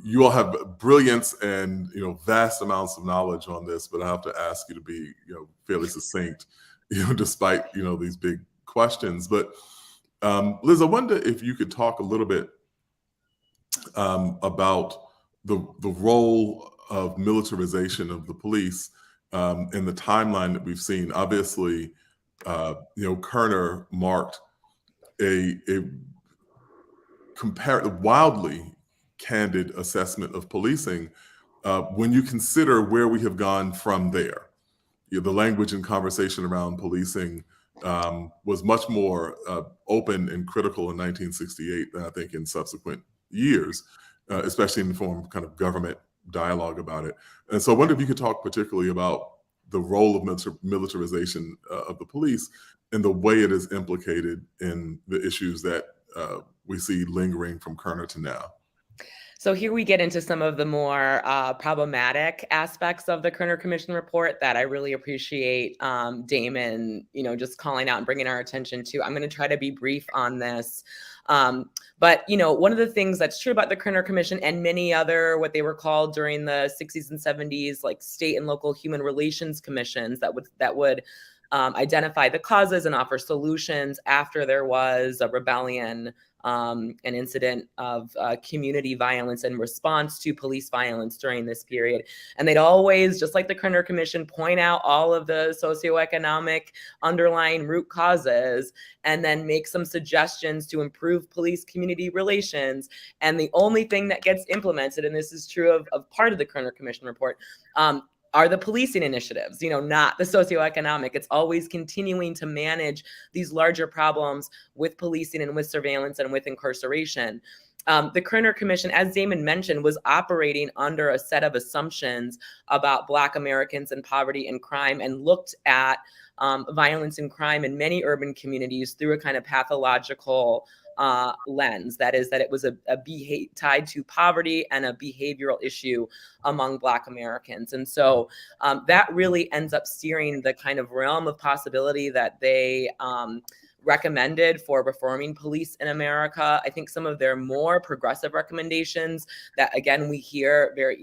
You all have brilliance and vast amounts of knowledge on this, but I have to ask you to be fairly succinct, despite these big questions. But Liz, I wonder if you could talk a little bit about the role of militarization of the police in the timeline that we've seen. Obviously, Kerner marked a wildly candid assessment of policing when you consider where we have gone from there. The language and conversation around policing was much more open and critical in 1968 than I think in subsequent years. especially in the form of kind of government dialogue about it. And so I wonder if you could talk particularly about the role of militarization of the police and the way it is implicated in the issues that we see lingering from Kerner to now. So here we get into some of the more problematic aspects of the Kerner Commission report that I really appreciate Damon, just calling out and bringing our attention to. I'm going to try to be brief on this. But, one of the things that's true about the Kerner Commission and many other, what they were called during the 60s and 70s, like state and local human relations commissions that would identify the causes and offer solutions after there was a rebellion, an incident of community violence in response to police violence during this period. And they'd always, just like the Kerner Commission, point out all of the socioeconomic underlying root causes and then make some suggestions to improve police community relations. And the only thing that gets implemented, and this is true of part of the Kerner Commission report, are the policing initiatives, not the socioeconomic. It's always continuing to manage these larger problems with policing and with surveillance and with incarceration. The Kerner Commission, as Damon mentioned, was operating under a set of assumptions about Black Americans and poverty and crime, and looked at violence and crime in many urban communities through a kind of pathological lens. That is, that it was tied to poverty and a behavioral issue among Black Americans. And so that really ends up steering the kind of realm of possibility that they recommended for reforming police in America. I think some of their more progressive recommendations that, again, we hear very,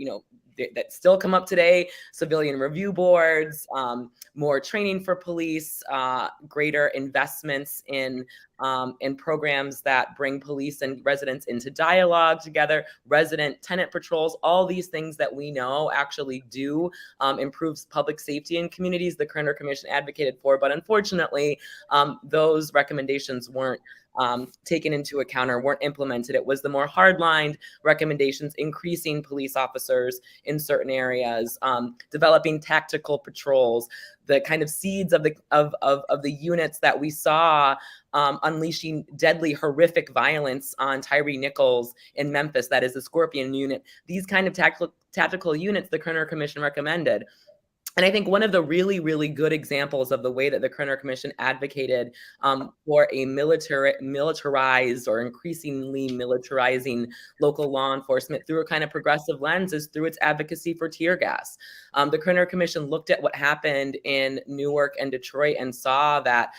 that still come up today: civilian review boards, more training for police, greater investments in programs that bring police and residents into dialogue together, resident tenant patrols, all these things that we know actually do improves public safety in communities the Kerner Commission advocated for. But unfortunately, those recommendations weren't taken into account or weren't implemented. It was the more hardlined recommendations, increasing police officers in certain areas, developing tactical patrols, the kind of seeds of the units that we saw unleashing deadly, horrific violence on Tyree Nichols in Memphis. That is the Scorpion unit. These kind of tactical units the Kerner Commission recommended. And I think one of the really, really good examples of the way that the Kerner Commission advocated for a militarized or increasingly militarizing local law enforcement through a kind of progressive lens is through its advocacy for tear gas. The Kerner Commission looked at what happened in Newark and Detroit and saw that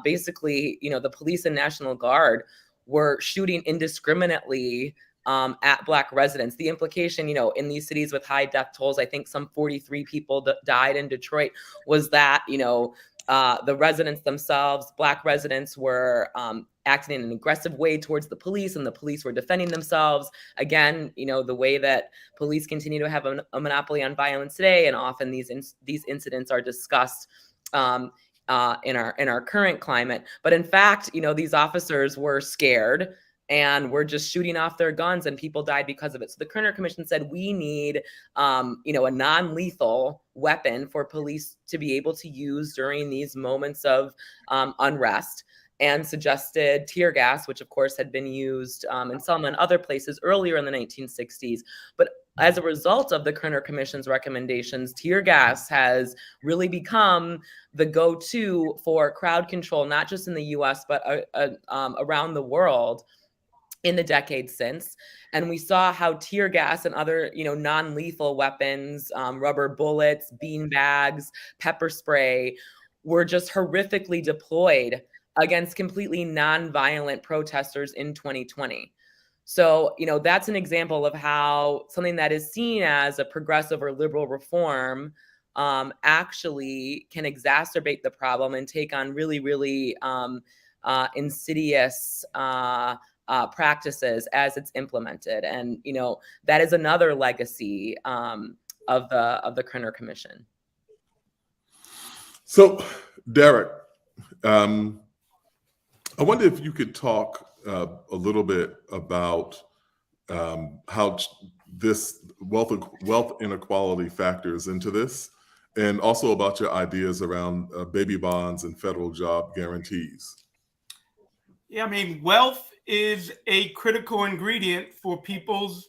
basically, the police and National Guard were shooting indiscriminately at Black residents. The implication, in these cities with high death tolls, I think some 43 people died in Detroit, was that, the residents themselves, Black residents, were acting in an aggressive way towards the police, and the police were defending themselves. Again, the way that police continue to have a monopoly on violence today, and often these incidents are discussed in our current climate. But in fact, these officers were scared and were just shooting off their guns, and people died because of it. So the Kerner Commission said we need, a non-lethal weapon for police to be able to use during these moments of unrest, and suggested tear gas, which of course had been used in Selma and other places earlier in the 1960s. But as a result of the Kerner Commission's recommendations, tear gas has really become the go-to for crowd control, not just in the US, but around the world in the decades since. And we saw how tear gas and other, non-lethal weapons, rubber bullets, bean bags, pepper spray, were just horrifically deployed against completely non-violent protesters in 2020. So, that's an example of how something that is seen as a progressive or liberal reform actually can exacerbate the problem and take on really, really insidious practices as it's implemented. And, that is another legacy of the Kerner Commission. So, Darrick, I wonder if you could talk a little bit about how this wealth inequality factors into this, and also about your ideas around baby bonds and federal job guarantees. Yeah, wealth is a critical ingredient for people's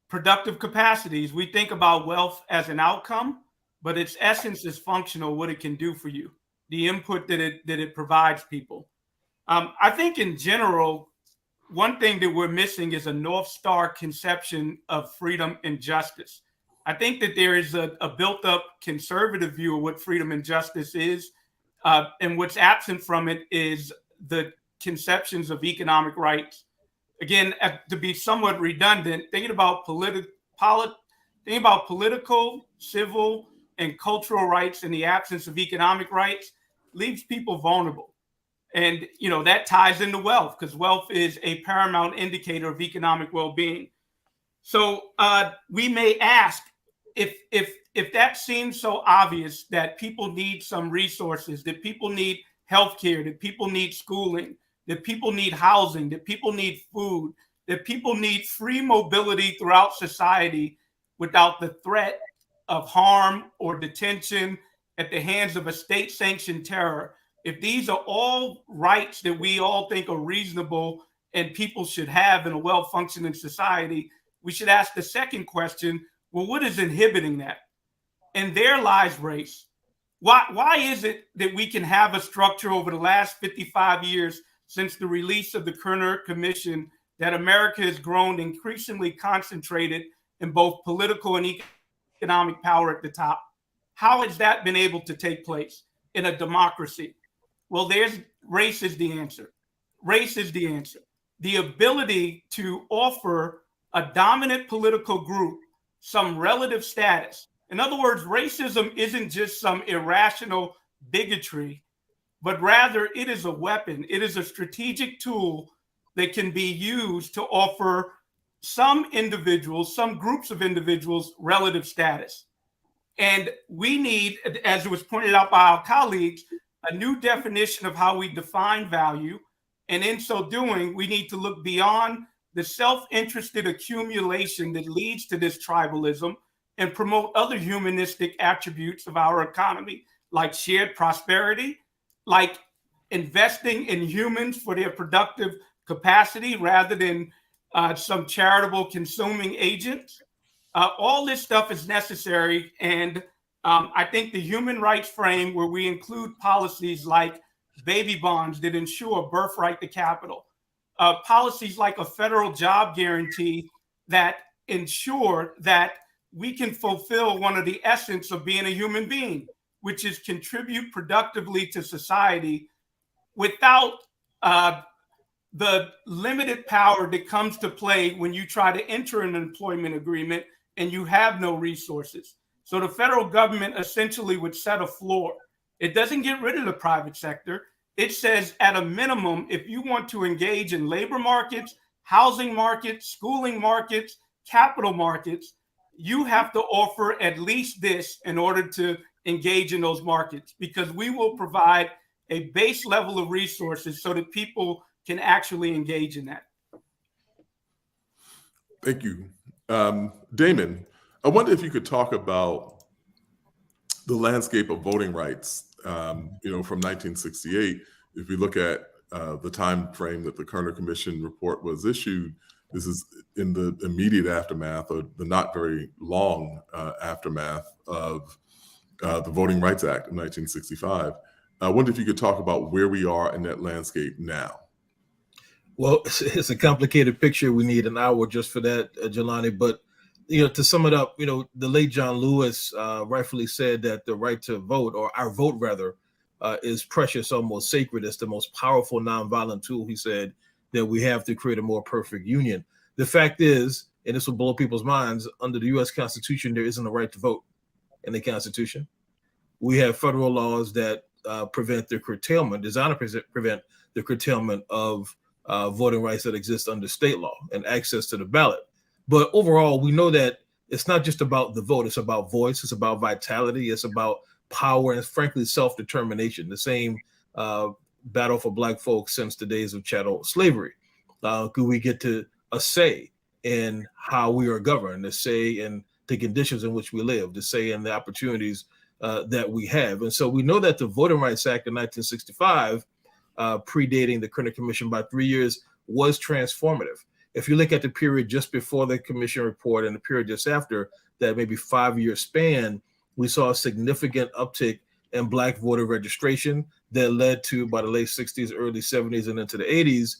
productive capacities, we think about wealth as an outcome, but its essence is functional, what it can do for you, the input that it provides people. I think in general, one thing that we're missing is a North Star conception of freedom and justice. I think that there is a built-up conservative view of what freedom and justice is, and what's absent from it is the conceptions of economic rights. Again, to be somewhat redundant, thinking about political, civil, and cultural rights in the absence of economic rights leaves people vulnerable. And, you know, that ties into wealth, because wealth is a paramount indicator of economic well-being. So we may ask, if that seems so obvious that people need some resources, that people need healthcare, that people need schooling, that people need housing, that people need food, that people need free mobility throughout society without the threat of harm or detention at the hands of a state-sanctioned terror, if these are all rights that we all think are reasonable and people should have in a well-functioning society, we should ask the second question, well, what is inhibiting that? And there lies race. Why is it that we can have a structure over the last 55 years since the release of the Kerner Commission that America has grown increasingly concentrated in both political and economic power at the top? How has that been able to take place in a democracy? Well, race is the answer. Race is the answer. The ability to offer a dominant political group some relative status. In other words, racism isn't just some irrational bigotry, but rather it is a weapon. It is a strategic tool that can be used to offer some individuals, some groups of individuals, relative status. And we need, as it was pointed out by our colleagues, a new definition of how we define value. And in so doing, we need to look beyond the self-interested accumulation that leads to this tribalism and promote other humanistic attributes of our economy, like shared prosperity, like investing in humans for their productive capacity rather than some charitable consuming agents. All this stuff is necessary. And I think the human rights frame, where we include policies like baby bonds that ensure birthright to capital, policies like a federal job guarantee that ensure that we can fulfill one of the essence of being a human being, which is contribute productively to society without the limited power that comes to play when you try to enter an employment agreement and you have no resources. So the federal government essentially would set a floor. It doesn't get rid of the private sector. It says at a minimum, if you want to engage in labor markets, housing markets, schooling markets, capital markets, you have to offer at least this in order to engage in those markets, because we will provide a base level of resources so that people can actually engage in that. Thank you. Damon, I wonder if you could talk about the landscape of voting rights, from 1968. If we look at the time frame that the Kerner Commission report was issued, this is in the immediate aftermath, or the not very long aftermath of the Voting Rights Act of 1965. I wonder if you could talk about where we are in that landscape now. Well, it's a complicated picture. We need an hour just for that, Jelani. But, to sum it up, the late John Lewis rightfully said that the right to vote, or our vote rather, is precious, almost sacred. It's the most powerful nonviolent tool, he said, that we have to create a more perfect union. The fact is, and this will blow people's minds, under the U.S. Constitution, there isn't a right to vote in the Constitution. We have federal laws that prevent the curtailment, designed to prevent the curtailment of voting rights that exist under state law and access to the ballot. But overall, we know that it's not just about the vote. It's about voice. It's about vitality. It's about power and, frankly, self-determination. The same battle for Black folks since the days of chattel slavery. Could we get to a say in how we are governed, a say in the conditions in which we live, the say in the opportunities that we have? And so we know that the Voting Rights Act of 1965, predating the Kerner Commission by 3 years, was transformative. If you look at the period just before the commission report and the period just after, that maybe 5-year span, we saw a significant uptick in Black voter registration that led to, by the late 60s, early 70s, and into the 80s,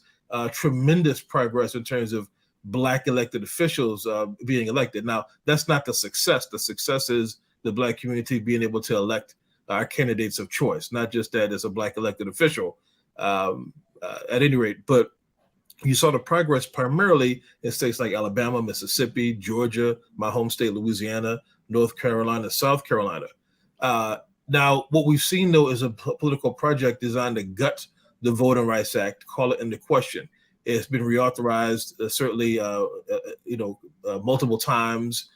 tremendous progress in terms of Black elected officials being elected. Now, that's not the success. The success is the Black community being able to elect our candidates of choice, not just that as a Black elected official, at any rate. But you saw the progress primarily in states like Alabama, Mississippi, Georgia, my home state, Louisiana, North Carolina, South Carolina. Now, what we've seen, though, is a political project designed to gut the Voting Rights Act, call it into question. It's been reauthorized, certainly, multiple times,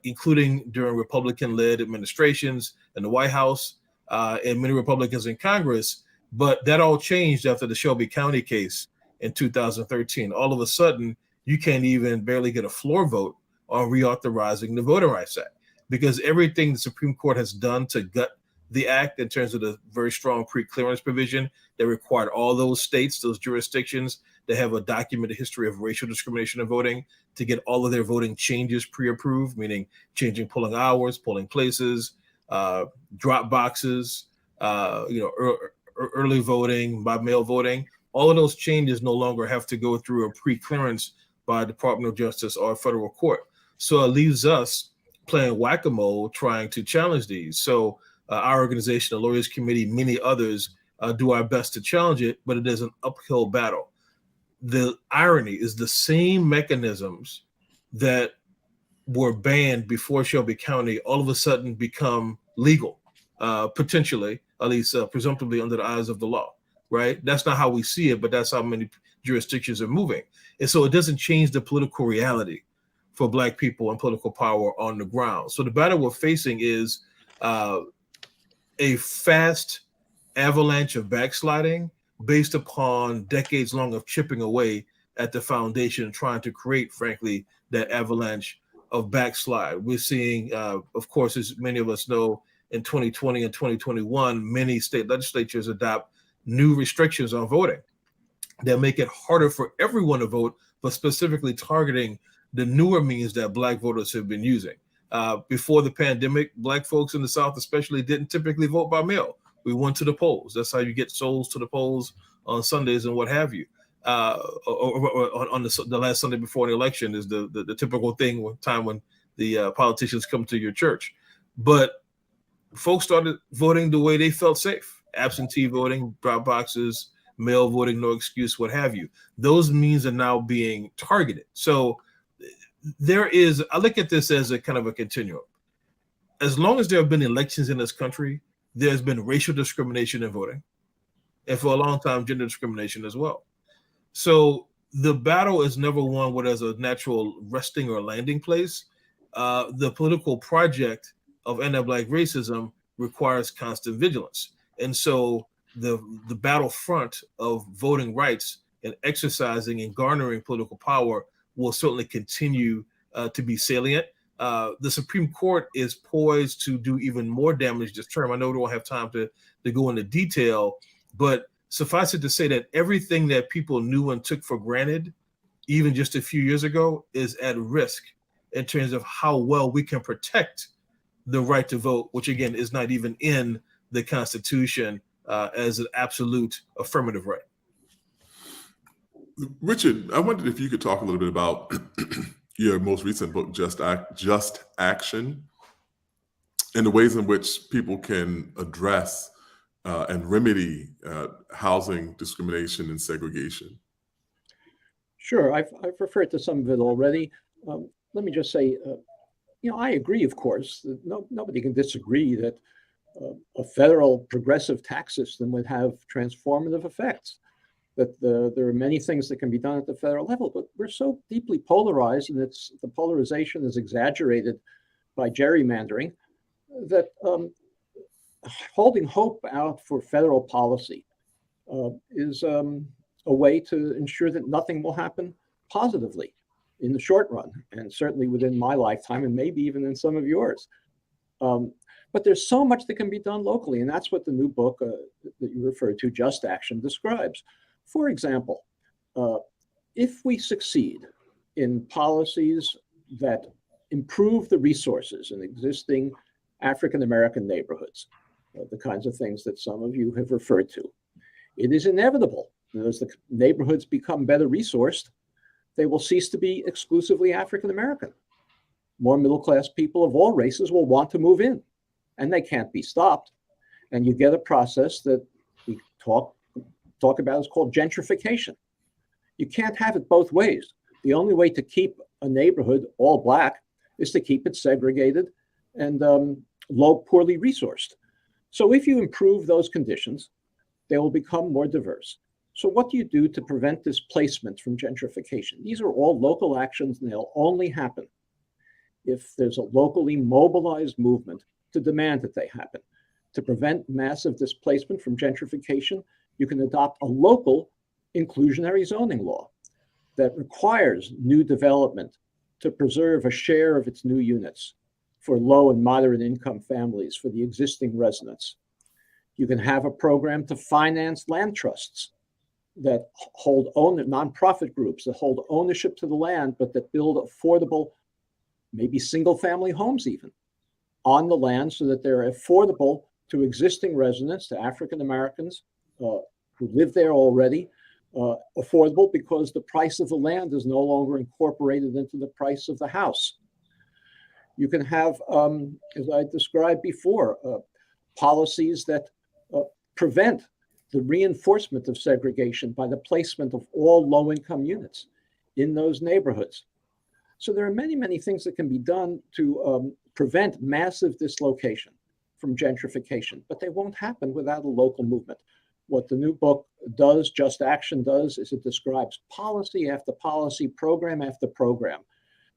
including during Republican-led administrations in the White House and many Republicans in Congress. But that all changed after the Shelby County case in 2013. All of a sudden, you can't even barely get a floor vote on reauthorizing the Voting Rights Act, because everything the Supreme Court has done to gut the act in terms of the very strong pre-clearance provision that required all those states, those jurisdictions that have a documented history of racial discrimination in voting to get all of their voting changes pre-approved, meaning changing polling hours, polling places, drop boxes, early voting, by mail voting. All of those changes no longer have to go through a pre-clearance by Department of Justice or federal court. So it leaves us playing whack-a-mole trying to challenge these. So our organization, the Lawyers Committee, many others do our best to challenge it, but it is an uphill battle. The irony is the same mechanisms that were banned before Shelby County all of a sudden become legal, potentially, at least presumptively under the eyes of the law, right? That's not how we see it, but that's how many jurisdictions are moving. And so it doesn't change the political reality for Black people and political power on the ground. So the battle we're facing is a fast avalanche of backsliding based upon decades long of chipping away at the foundation, trying to create, frankly, that avalanche of backslide. We're seeing, of course, as many of us know, in 2020 and 2021, many state legislatures adopt new restrictions on voting that make it harder for everyone to vote, but specifically targeting the newer means that Black voters have been using. Before the pandemic, Black folks in the South especially didn't typically vote by mail. We went to the polls. That's how you get souls to the polls on Sundays and what have you. Or on the last Sunday before an election is the typical thing, time when the politicians come to your church. But folks started voting the way they felt safe. Absentee voting, drop boxes, mail voting, no excuse, what have you. Those means are now being targeted. So I look at this as a kind of a continuum. As long as there have been elections in this country, there's been racial discrimination in voting. And for a long time, gender discrimination as well. So the battle is never one where there's a natural resting or landing place. The political project of anti-Black racism requires constant vigilance. And so the battlefront of voting rights and exercising and garnering political power will certainly continue to be salient. The Supreme Court is poised to do even more damage this term. I know we don't have time to go into detail, but suffice it to say that everything that people knew and took for granted, even just a few years ago, is at risk in terms of how well we can protect the right to vote, which again is not even in the Constitution as an absolute affirmative right. Richard, I wondered if you could talk a little bit about your most recent book, Just Action, and the ways in which people can address and remedy housing discrimination and segregation. Sure, I've referred to some of it already. Let me just say, I agree, of course, that nobody can disagree that a federal progressive tax system would have transformative effects. That there are many things that can be done at the federal level, but we're so deeply polarized, and the polarization is exaggerated by gerrymandering, that holding hope out for federal policy is a way to ensure that nothing will happen positively in the short run, and certainly within my lifetime, and maybe even in some of yours. But there's so much that can be done locally, and that's what the new book that you referred to, Just Action, describes. For example, if we succeed in policies that improve the resources in existing African-American neighborhoods, the kinds of things that some of you have referred to. It is inevitable that as the neighborhoods become better resourced, they will cease to be exclusively African-American. More middle-class people of all races will want to move in, and they can't be stopped. And you get a process that we talk about is called gentrification. You can't have it both ways. The only way to keep a neighborhood all Black is to keep it segregated and poorly resourced. So if you improve those conditions, they will become more diverse. So what do you do to prevent displacement from gentrification? These are all local actions, and they'll only happen if there's a locally mobilized movement to demand that they happen. To prevent massive displacement from gentrification, you can adopt a local inclusionary zoning law that requires new development to preserve a share of its new units for low and moderate income families, for the existing residents. You can have a program to finance land trusts that hold nonprofit groups that hold ownership to the land, but that build affordable, maybe single family homes even on the land so that they're affordable to existing residents, to African Americans who live there already, affordable because the price of the land is no longer incorporated into the price of the house. You can have, as I described before, policies that prevent the reinforcement of segregation by the placement of all low-income units in those neighborhoods. So there are many, many things that can be done to prevent massive dislocation from gentrification, but they won't happen without a local movement. What the new book does, Just Action does, is it describes policy after policy, program after program,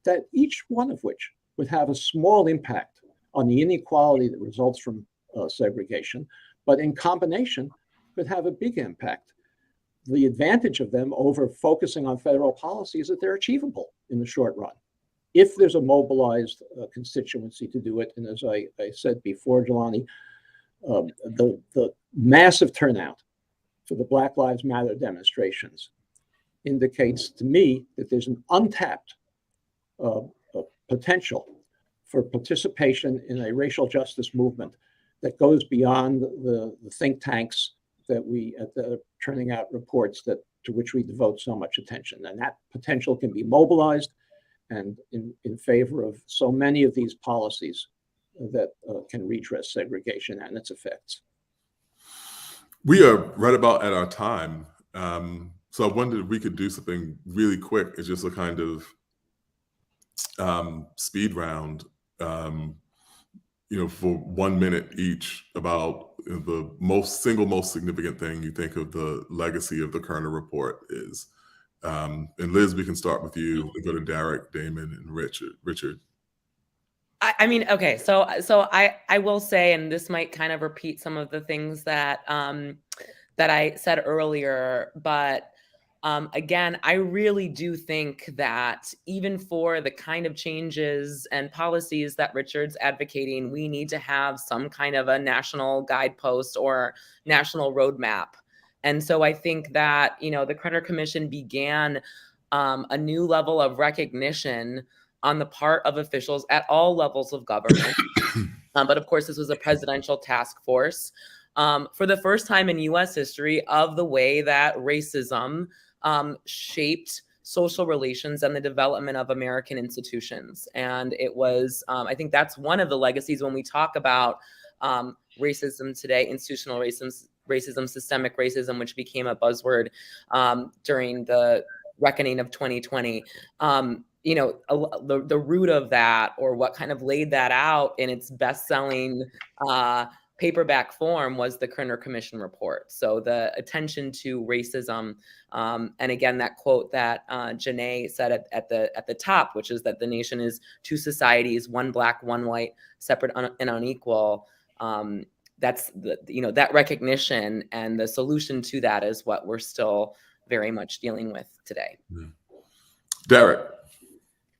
that each one of which would have a small impact on the inequality that results from segregation, but in combination could have a big impact. The advantage of them over focusing on federal policy is that they're achievable in the short run, if there's a mobilized constituency to do it. And as I said before, Jelani, the massive turnout for the Black Lives Matter demonstrations indicates to me that there's an untapped potential for participation in a racial justice movement that goes beyond the think tanks that are turning out reports to which we devote so much attention. And that potential can be mobilized and in favor of so many of these policies that can redress segregation and its effects. We are right about at our time. So I wondered if we could do something really quick. It's just a kind of speed round, for 1 minute each about the most significant thing you think of the legacy of the Kerner report is. And Liz, we can start with you and go to Darrick, Damon, and Richard. I mean, okay, so I will say, and this might kind of repeat some of the things that that I said earlier, but again, I really do think that even for the kind of changes and policies that Richard's advocating, we need to have some kind of a national guidepost or national roadmap. And so I think that, the Kerner Commission began a new level of recognition on the part of officials at all levels of government. But of course, this was a presidential task force for the first time in US history of the way that racism shaped social relations and the development of American institutions. And it was, I think that's one of the legacies when we talk about racism today, institutional racism, systemic racism, which became a buzzword during the reckoning of 2020. The root of that, or what kind of laid that out in its best-selling paperback form, was the Kerner Commission report. So the attention to racism, and again, that quote that Janai said at the top, which is that the nation is two societies, one Black, one white, separate and unequal. That's that recognition, and the solution to that is what we're still very much dealing with today. Darrick.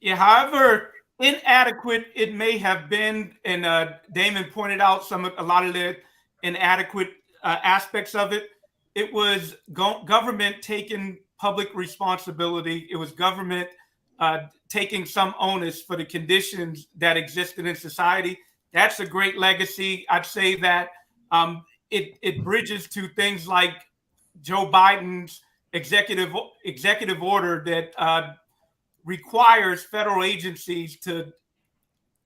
Yeah, however inadequate it may have been, and Damon pointed out a lot of the inadequate aspects of it. It was government taking public responsibility. It was government taking some onus for the conditions that existed in society. That's a great legacy. I'd say that it bridges to things like Joe Biden's executive order that requires federal agencies to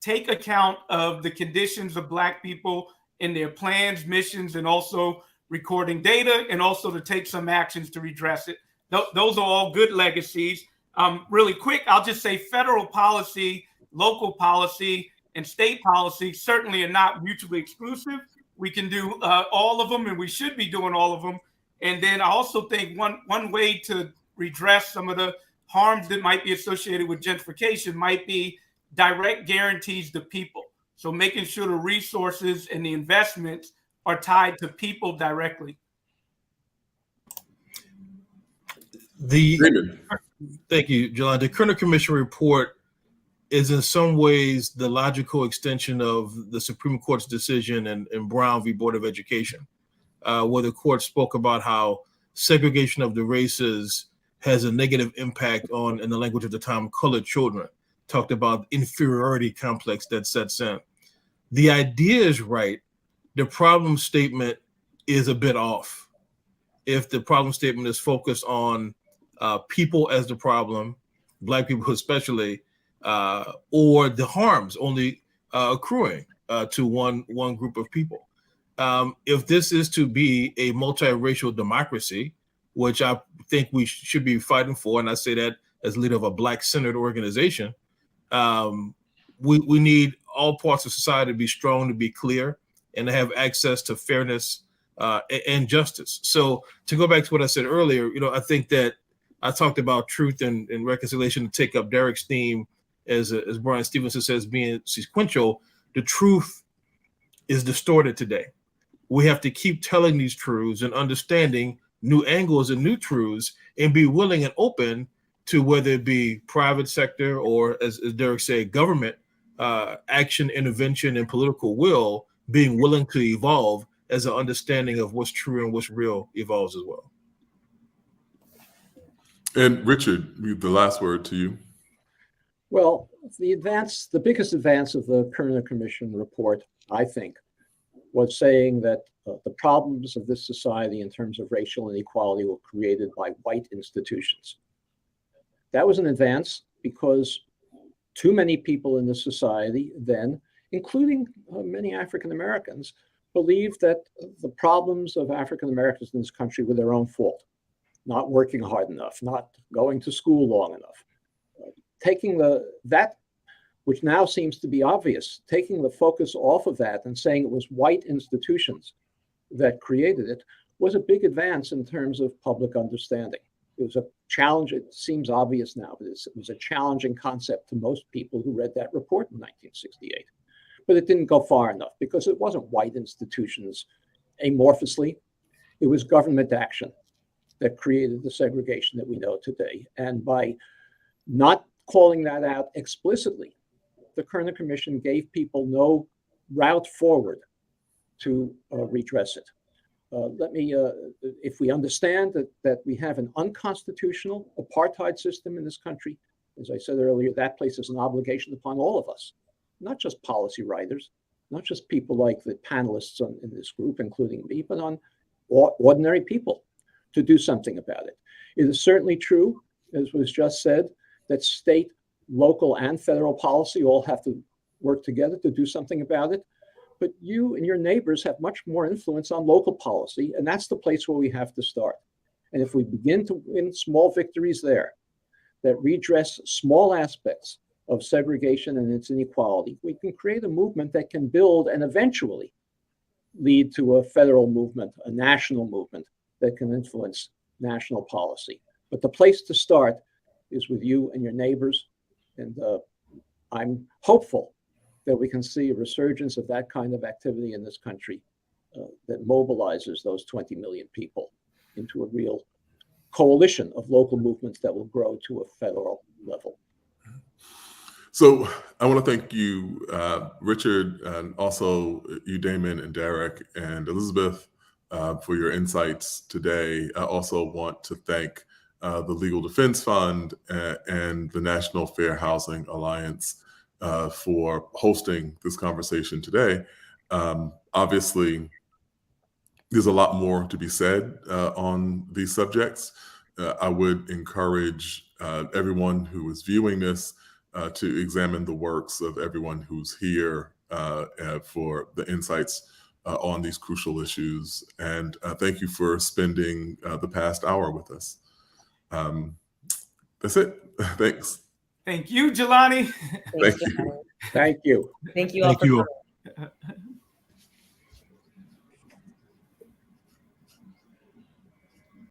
take account of the conditions of Black people in their plans, missions, and also recording data, and also to take some actions to redress it. Those are all good legacies. Really quick, I'll just say federal policy, local policy, and state policy certainly are not mutually exclusive. We can do all of them, and we should be doing all of them. And then I also think one way to redress some of the harms that might be associated with gentrification might be direct guarantees to people. So making sure the resources and the investments are tied to people directly. Thank you, John. The Kerner Commission report is in some ways the logical extension of the Supreme Court's decision in Brown v. Board of Education, where the court spoke about how segregation of the races has a negative impact on, in the language of the time, colored children. Talked about inferiority complex that sets in. The idea is right. The problem statement is a bit off. If the problem statement is focused on people as the problem, Black people especially, or the harms only accruing to one group of people. If this is to be a multiracial democracy, which I think we should be fighting for, and I say that as leader of a Black-centered organization, we need all parts of society to be strong, to be clear, and to have access to fairness and justice. So to go back to what I said earlier, I think that I talked about truth and reconciliation to take up Darrick's theme, as Brian Stevenson says, being sequential. The truth is distorted today. We have to keep telling these truths and understanding new angles and new truths, and be willing and open to whether it be private sector or, as Darrick said, government action, intervention, and political will, being willing to evolve as an understanding of what's true and what's real evolves as well. And Richard, the last word to you. Well, the biggest advance of the Kerner Commission report, I think, was saying that the problems of this society in terms of racial inequality were created by white institutions. That was an advance because too many people in the society then, including many African Americans, believed that the problems of African Americans in this country were their own fault. Not working hard enough, not going to school long enough. Taking that, which now seems to be obvious, taking the focus off of that and saying it was white institutions that created it, was a big advance in terms of public understanding. It was a challenge. It seems obvious now, but it was a challenging concept to most people who read that report in 1968. But it didn't go far enough because it wasn't white institutions amorphously. It was government action that created the segregation that we know today. And by not calling that out explicitly, the Kerner Commission gave people no route forward to redress it. If we understand that we have an unconstitutional apartheid system in this country, as I said earlier, that places an obligation upon all of us, not just policy writers, not just people like the panelists in this group, including me, but on ordinary people to do something about it. It is certainly true, as was just said, that state, local, and federal policy all have to work together to do something about it. But you and your neighbors have much more influence on local policy, and that's the place where we have to start. And if we begin to win small victories there that redress small aspects of segregation and its inequality, we can create a movement that can build and eventually lead to a federal movement, a national movement that can influence national policy. But the place to start is with you and your neighbors. And I'm hopeful that we can see a resurgence of that kind of activity in this country that mobilizes those 20 million people into a real coalition of local movements that will grow to a federal level. So I want to thank you, Richard, and also you, Damon, and Darrick, and Elizabeth, for your insights today. I also want to thank the Legal Defense Fund, and the National Fair Housing Alliance for hosting this conversation today. Obviously, there's a lot more to be said on these subjects. I would encourage everyone who is viewing this to examine the works of everyone who's here for the insights on these crucial issues. And thank you for spending the past hour with us. That's it. Thanks. Thank you, Jelani. Thank you. Thank you. Thank you all Thank for you. coming.